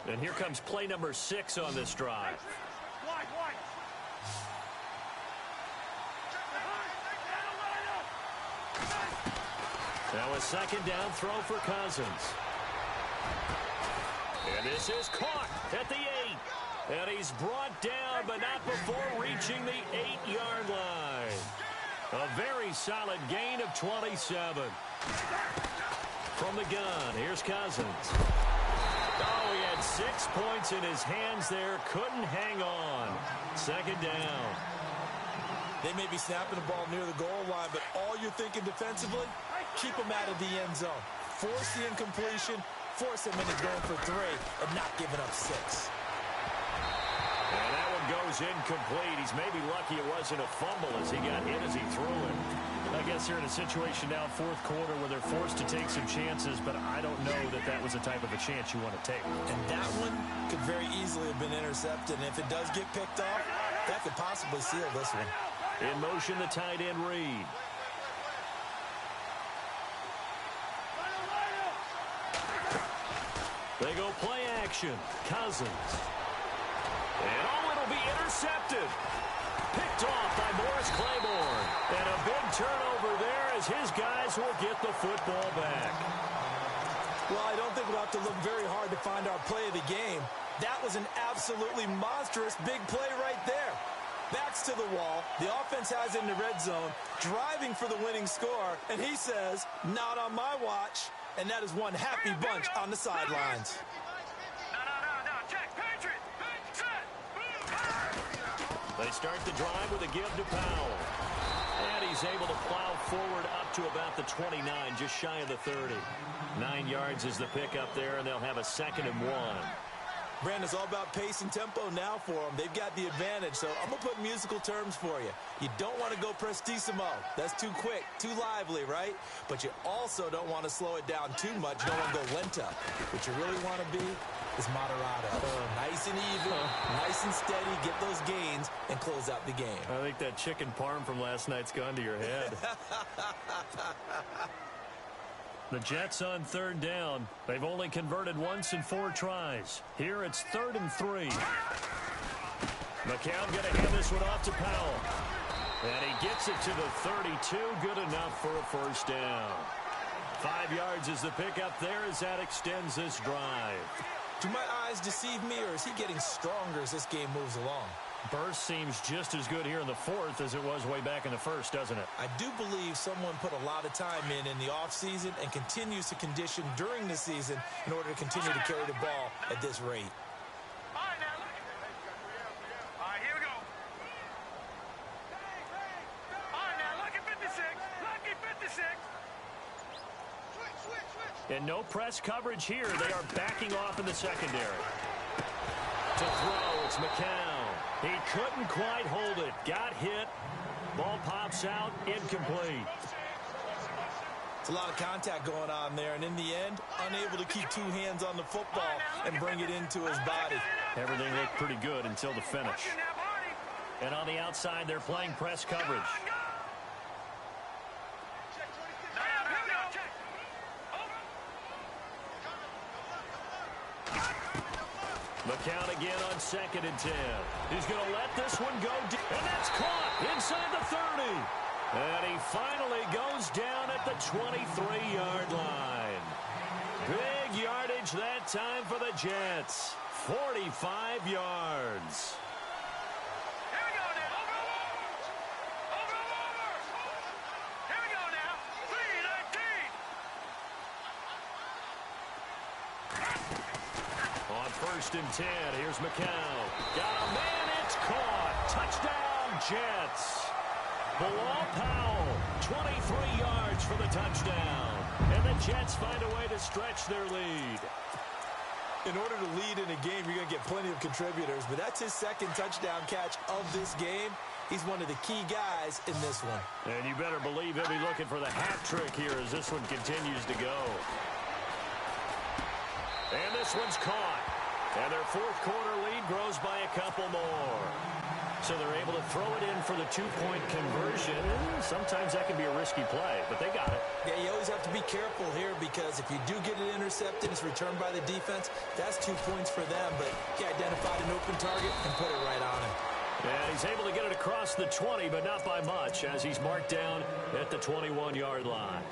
goal. And here comes play number 6 on this drive. Now a second down throw for Cousins. And this is caught at the 8. And he's brought down, but not before reaching the 8-yard line. A very solid gain of 27. From the gun, here's Cousins. Oh, he had 6 points in his hands there. Couldn't hang on. Second down. They may be snapping the ball near the goal line, but all you're thinking defensively, keep them out of the end zone. Force the incompletion, force him into going for 3, and not giving up 6. And that one goes incomplete. He's maybe lucky it wasn't a fumble as he got hit as he threw it. I guess they're in a situation now, 4th quarter, where they're forced to take some chances, but I don't know that that was the type of a chance you want to take. And that one could very easily have been intercepted, and if it does get picked off, that could possibly seal this one. In motion, the tight end, Reed. They go play action. Cousins. And it'll be intercepted. Picked off by Morris Claiborne. And a big turnover there as his guys will get the football back. Well, I don't think we'll have to look very hard to find our play of the game. That was an absolutely monstrous big play right there. Backs to the wall. The offense has in the red zone, driving for the winning score. And he says, not on my watch. And that is one happy bunch on the sidelines. No. Check. Patriot. Set. They start the drive with a give to Powell. And he's able to plow forward up to about the 29, just shy of the 30. 9 yards is the pickup there, and they'll have a 2nd and 1. Brandon, it's all about pace and tempo now for them. They've got the advantage, so I'm going to put musical terms for you. You don't want to go prestissimo. That's too quick, too lively, right? But you also don't want to slow it down too much. You don't want to go lenta. What you really want to be is moderato. Nice and even, nice and steady, get those gains, and close out the game. I think that chicken parm from last night's gone to your head. The Jets on third down. They've only converted once in 4 tries. Here it's 3rd and 3. McCown going to hand this one off to Powell. And he gets it to the 32. Good enough for a first down. 5 yards is the pickup there as that extends this drive. Do my eyes deceive me, or is he getting stronger as this game moves along? Burst seems just as good here in the 4th as it was way back in the 1st, doesn't it? I do believe someone put a lot of time in the offseason and continues to condition during the season in order to continue to carry the ball at this rate. All right, here we go. All right, now, lucky 56. Lucky 56. And no press coverage here. They are backing off in the secondary. To throw, it's McCown. He couldn't quite hold it. Got hit. Ball pops out. Incomplete. It's a lot of contact going on there, and in the end, unable to keep 2 hands on the football and bring it into his body. Everything looked pretty good until the finish. And on the outside, they're playing press coverage. McCown again on 2nd and 10. He's going to let this one go deep. And that's caught inside the 30. And he finally goes down at the 23-yard line. Big yardage that time for the Jets. 45 yards. Here we go now. Over. Here we go now. 3-19. On 1st and 10, here's McCown. Got a man, it's caught. Touchdown, Jets. Below Powell, 23 yards for the touchdown. And the Jets find a way to stretch their lead. In order to lead in a game, you're going to get plenty of contributors, but that's his 2nd touchdown catch of this game. He's one of the key guys in this one. And you better believe he'll be looking for the hat trick here as this one continues to go. And this one's caught. And their 4th quarter lead grows by a couple more. So they're able to throw it in for the 2-point conversion. Sometimes that can be a risky play, but they got it. Yeah, you always have to be careful here because if you do get it intercepted, it's returned by the defense. That's 2 points for them, but he identified an open target and put it right on him. And he's able to get it across the 20, but not by much as he's marked down at the 21-yard line.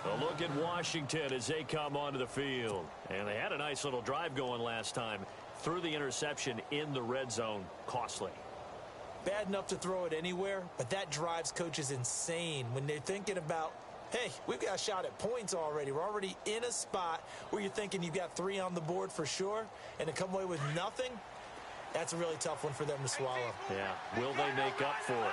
A look at Washington as they come onto the field. And they had a nice little drive going last time. Threw the interception in the red zone. Costly. Bad enough to throw it anywhere, but that drives coaches insane when they're thinking about, hey, we've got a shot at points already. We're already in a spot where you're thinking you've got 3 on the board for sure, and to come away with nothing, that's a really tough one for them to swallow. Yeah. Will they make up for it?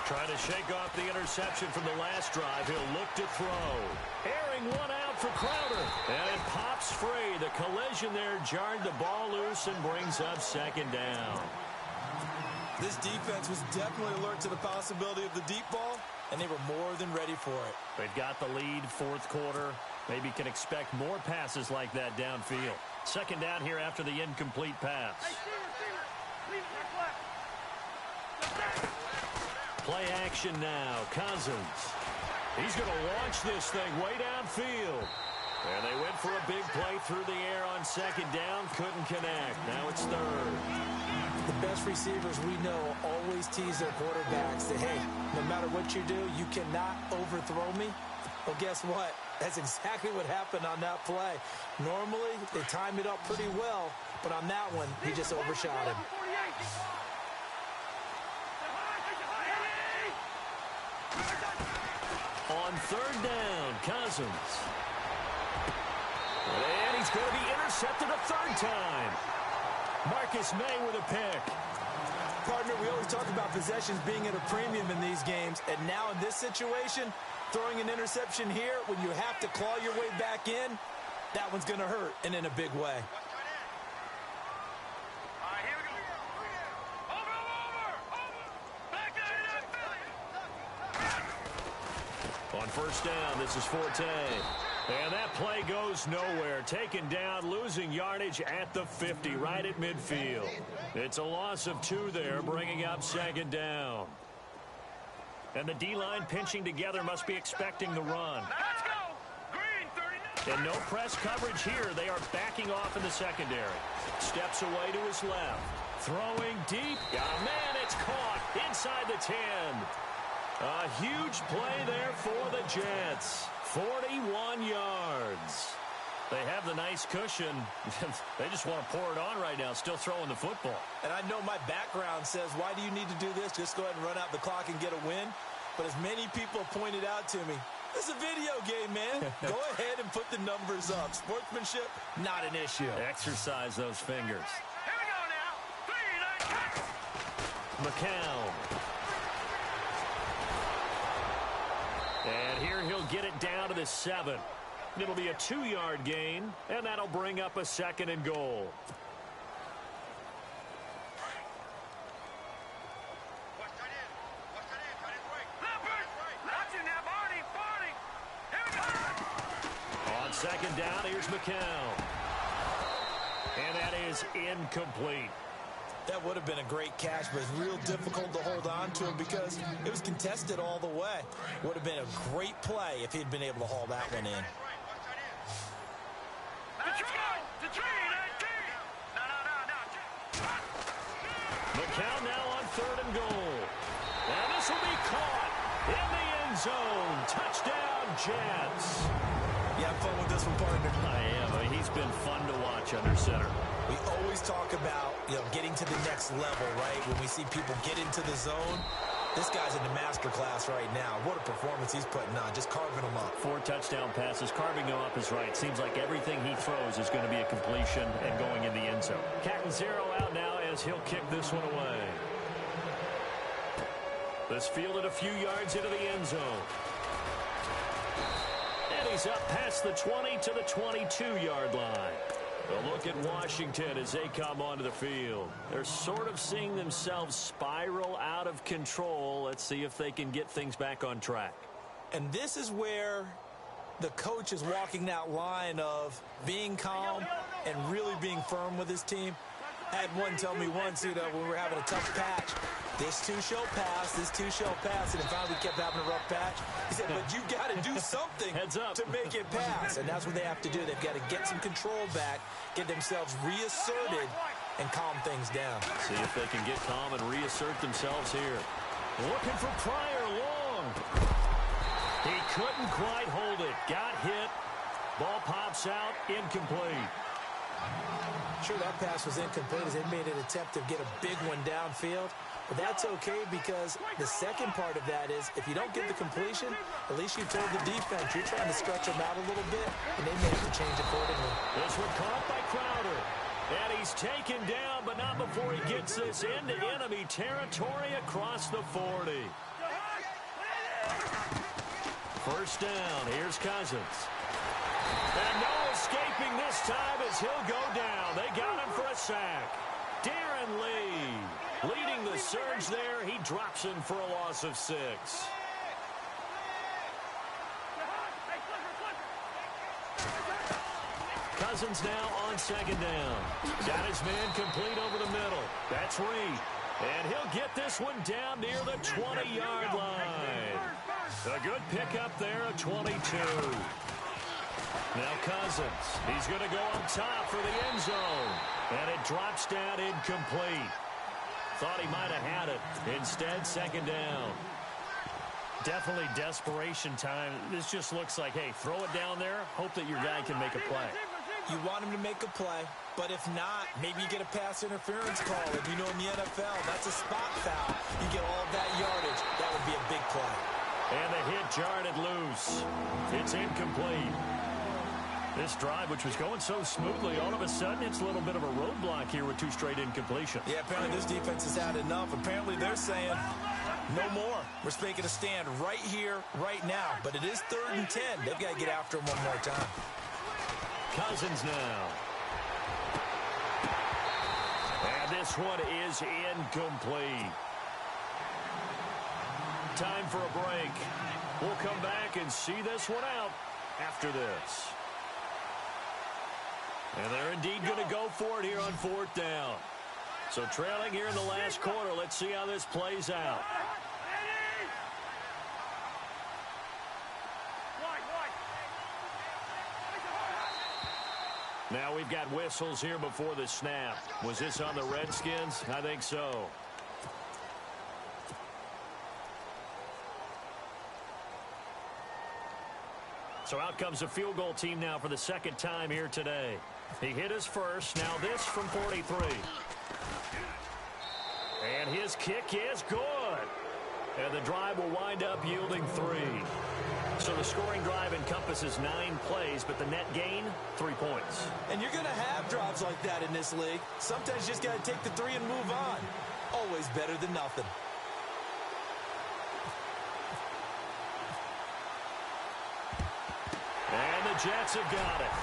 Trying to shake off the interception from the last drive. He'll look to throw. Airing one out for Crowder. And it pops free. The collision there jarred the ball loose and brings up 2nd down. This defense was definitely alert to the possibility of the deep ball, and they were more than ready for it. They've got the lead, 4th quarter. Maybe can expect more passes like that downfield. 2nd down here after the incomplete pass. Play action now. Cousins. He's going to launch this thing way downfield. And they went for a big play through the air on 2nd down. Couldn't connect. Now it's 3rd. The best receivers we know always tease their quarterbacks that, hey, no matter what you do, you cannot overthrow me. Well, guess what? That's exactly what happened on that play. Normally, they time it up pretty well, but on that one, he just overshot him. On 3rd down, Cousins. And he's going to be intercepted a 3rd time. Marcus May with a pick. Partner, we always talk about possessions being at a premium in these games, and now in this situation, throwing an interception here when you have to claw your way back in, that one's going to hurt, and in a big way. All right, here we go. Over. Back to it. On 1st down, this is Forte. And that play goes nowhere. Taken down, losing yardage at the 50, right at midfield. It's a loss of 2 there, bringing up 2nd down. And the D-line pinching together must be expecting the run. Let's go. Green, 39. And no press coverage here. They are backing off in the secondary. Steps away to his left. Throwing deep. Oh, man, it's caught inside the 10. A huge play there for the Jets. 41 yards. They have the nice cushion. They just want to pour it on right now, still throwing the football. And I know my background says, why do you need to do this? Just go ahead and run out the clock and get a win. But as many people pointed out to me, this is a video game, man. Go ahead and put the numbers up. Sportsmanship, not an issue. Exercise those fingers. Here we go now. 3, 9, McCown. And here he'll get it down to the 7. It'll be a 2-yard gain, and that'll bring up a 2nd and goal. On 2nd down, here's McCown. And that is incomplete. That would have been a great catch, but it's real difficult to hold on to him because it was contested all the way. Would have been a great play if he'd been able to haul that one in. McCown now on 3rd and goal. And this will be caught in the end zone. Touchdown, Jets. You have fun with this one, partner? I am. I mean, he's been fun to watch under center. We always talk about, getting to the next level, right? When we see people get into the zone, this guy's in the master class right now. What a performance he's putting on, just carving them up. 4 touchdown passes, carving them up is right. Seems like everything he throws is going to be a completion and going in the end zone. Catanzaro out now as he'll kick this one away. This fielded a few yards into the end zone. And he's up past the 20 to the 22-yard line. A look at Washington as they come onto the field. They're sort of seeing themselves spiral out of control. Let's see if they can get things back on track. And this is where the coach is walking that line of being calm and really being firm with his team. I had one tell me once, when we were having a tough patch, this too shall pass, this too shall pass, and then finally we kept having a rough patch. He said, but you got to do something Heads up. to make it pass, and that's what they have to do. They've got to get some control back, get themselves reasserted, and calm things down. See if they can get calm and reassert themselves here. Looking for Pryor long. He couldn't quite hold it. Got hit. Ball pops out. Incomplete. Sure, that pass was incomplete as they made an attempt to get a big one downfield. But that's okay because the second part of that is if you don't get the completion, at least you told the defense you're trying to stretch them out a little bit, and they may have to change accordingly. This one caught by Crowder. And he's taken down, but not before he gets this into enemy territory across the 40. First down. Here's Cousins. And no escaping this time as he'll go down. They got him for a sack. Darren Lee leading the surge there. He drops him for a loss of 6. Cousins now on 2nd down. Got his man complete over the middle. That's Reed. And he'll get this one down near the 20-yard line. A good pickup there, a 22. Now Cousins, he's going to go up top for the end zone. And it drops down incomplete. Thought he might have had it. Instead, 2nd down. Definitely desperation time. This just looks like, hey, throw it down there, hope that your guy can make a play. You want him to make a play, but if not, maybe you get a pass interference call. And in the NFL, that's a spot foul. You get all of that yardage. That would be a big play. And the hit jarred it loose. It's incomplete. This drive, which was going so smoothly, all of a sudden it's a little bit of a roadblock here with 2 straight incompletions. Yeah, apparently this defense has had enough. Apparently they're saying, no more. We're making a stand right here, right now. But it is 3rd and 10. They've got to get after him one more time. Cousins now. And this one is incomplete. Time for a break. We'll come back and see this one out after this. And they're indeed going to go for it here on 4th down. So trailing here in the last quarter. Let's see how this plays out. Now we've got whistles here before the snap. Was this on the Redskins? I think so. So out comes a field goal team now for the second time here today. He hit his first. Now this from 43. And his kick is good. And the drive will wind up yielding 3. So the scoring drive encompasses 9 plays, but the net gain, 3 points. And you're going to have drives like that in this league. Sometimes you just got to take the 3 and move on. Always better than nothing. And the Jets have got it.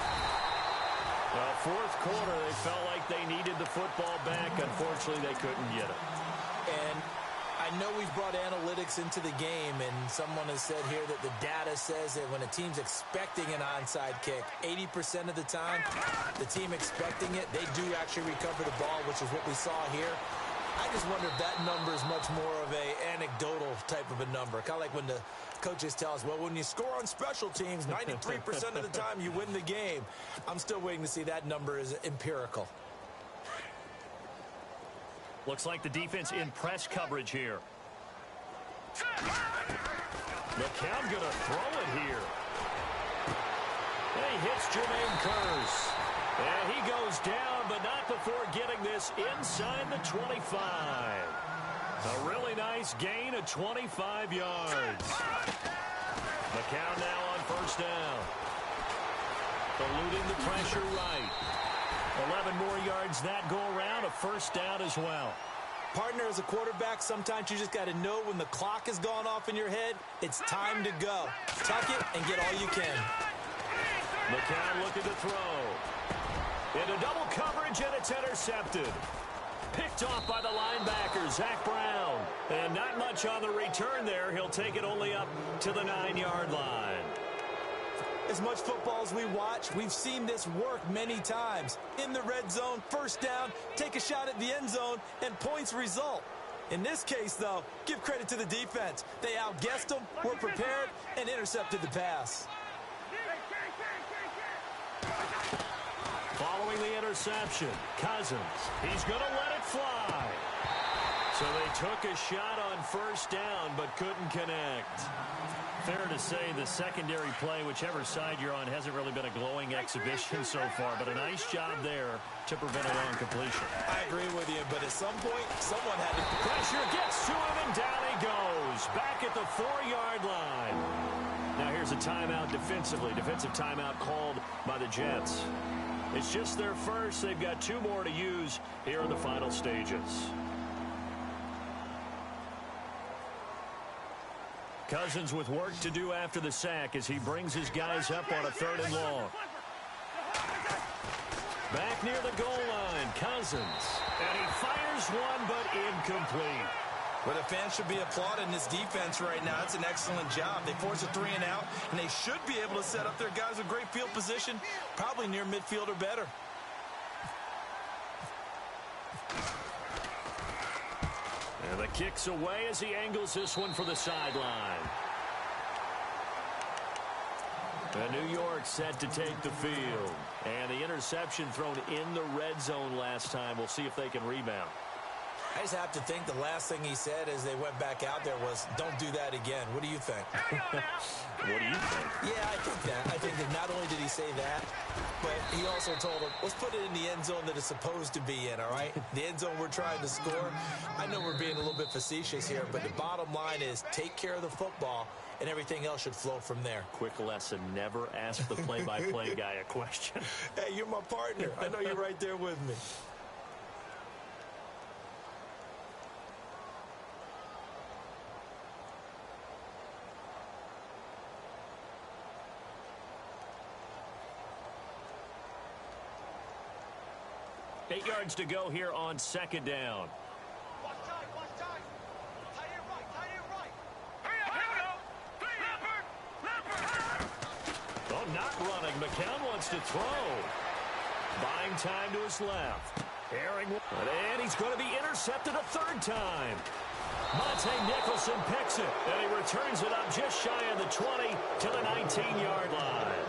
Well, 4th quarter, they felt like they needed the football back. Unfortunately, they couldn't get it. And I know we've brought analytics into the game, and someone has said here that the data says that when a team's expecting an onside kick, 80% of the time, the team expecting it, they do actually recover the ball, which is what we saw here. I just wonder if that number is much more of a anecdotal type of a number. Kind of like when the coaches tell us, well, when you score on special teams, 93% of the time you win the game. I'm still waiting to see that number is empirical. Looks like the defense in press coverage here. McCown going to throw it here. And he hits Jermaine Kearse. And he goes down, but not before getting this inside the 25. A really nice gain of 25 yards. McCown now on 1st down. Eluding the pressure right. 11 more yards that go around, a 1st down as well. Partner, as a quarterback, sometimes you just got to know when the clock has gone off in your head, it's time to go. Tuck it and get all you can. McCown looking to throw. Into double coverage, and it's intercepted. Picked off by the linebacker, Zach Brown. And not much on the return there. He'll take it only up to the 9-yard line. As much football as we watch, we've seen this work many times. In the red zone, 1st down, take a shot at the end zone, and points result. In this case, though, give credit to the defense. They outguessed them, were prepared, and intercepted the pass. Following the interception, Cousins. He's going to let it fly. So they took a shot on 1st down, but couldn't connect. Fair to say the secondary play, whichever side you're on, hasn't really been a glowing exhibition so far, but a nice job there to prevent a long completion. I agree with you, but at some point, someone had to... Pressure gets to him, and down he goes. Back at the 4-yard line. Now here's a timeout defensively. Defensive timeout called by the Jets. It's just their first. They've got 2 more to use here in the final stages. Cousins with work to do after the sack as he brings his guys up on a 3rd and long. Back near the goal line, Cousins. And he fires one, but incomplete. Well, the fans should be applauding this defense right now. It's an excellent job. They force a 3 and out, and they should be able to set up their guys with great field position, probably near midfield or better. And the kick's away as he angles this one for the sideline. And New York set to take the field. And the interception thrown in the red zone last time. We'll see if they can rebound. I just have to think the last thing he said as they went back out there was, don't do that again. What do you think? What do you think? Yeah, I think that. I think that not only did he say that, but he also told them, let's put it in the end zone that it's supposed to be in, all right? The end zone we're trying to score. I know we're being a little bit facetious here, but the bottom line is take care of the football, and everything else should flow from there. Quick lesson, never ask the play-by-play guy a question. Hey, you're my partner. I know you're right there with me. Eight yards to go here on 2nd down. Watch time. Tie it right. Oh, not running. McCown wants to throw. Buying time to his left. Airing, and he's going to be intercepted a third time. Monte Nicholson picks it, and he returns it up just shy of the 20 to the 19-yard line.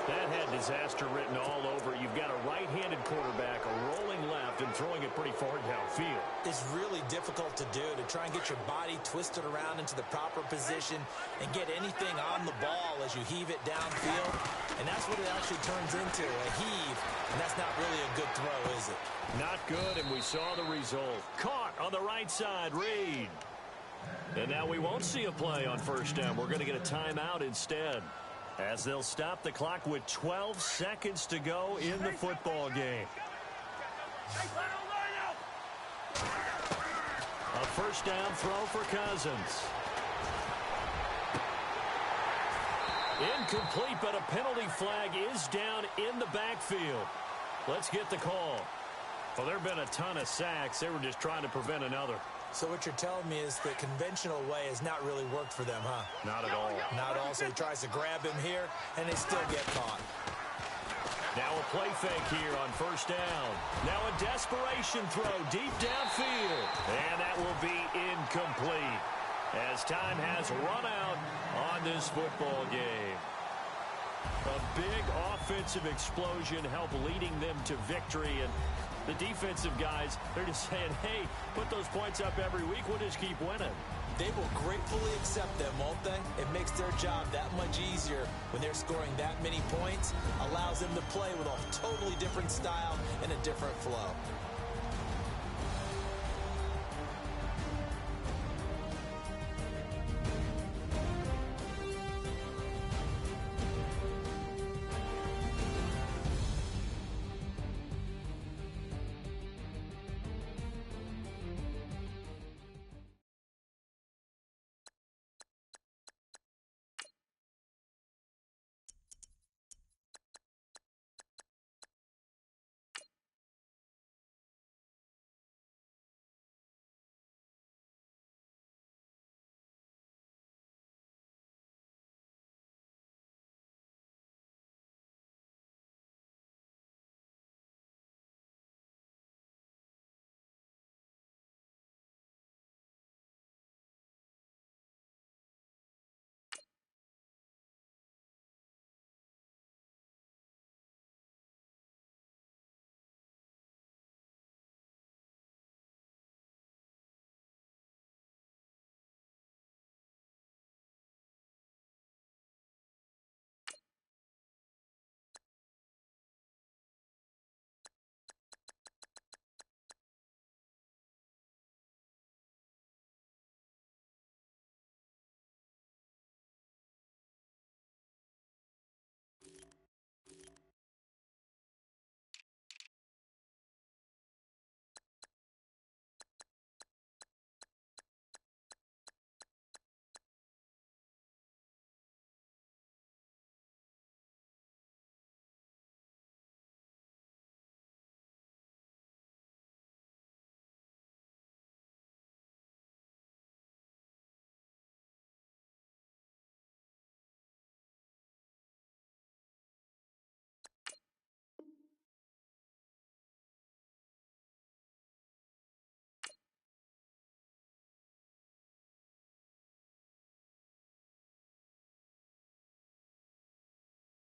That had disaster written all over it. You've got a right-handed quarterback, a rolling left, and throwing it pretty far downfield. It's really difficult to do, to try and get your body twisted around into the proper position and get anything on the ball as you heave it downfield. And that's what it actually turns into, a heave. And that's not really a good throw, is it? Not good, and we saw the result. Caught on the right side, Reed. And now we won't see a play on first down. We're going to get a timeout instead, as they'll stop the clock with 12 seconds to go in the football game. A first down throw for Cousins. Incomplete, but a penalty flag is down in the backfield. Let's get the call. Well, there have been a ton of sacks. They were just trying to prevent another. So what you're telling me is the conventional way has not really worked for them, huh? Not at all. Not at all. So he tries to grab him here, and they still get caught. Now a play fake here on first down. Now a desperation throw deep downfield. And that will be incomplete, as time has run out on this football game. A big offensive explosion helped leading them to victory, and the defensive guys, they're just saying, hey, put those points up every week, we'll just keep winning. They will gratefully accept them, won't they? It makes their job that much easier when they're scoring that many points, allows them to play with a totally different style and a different flow.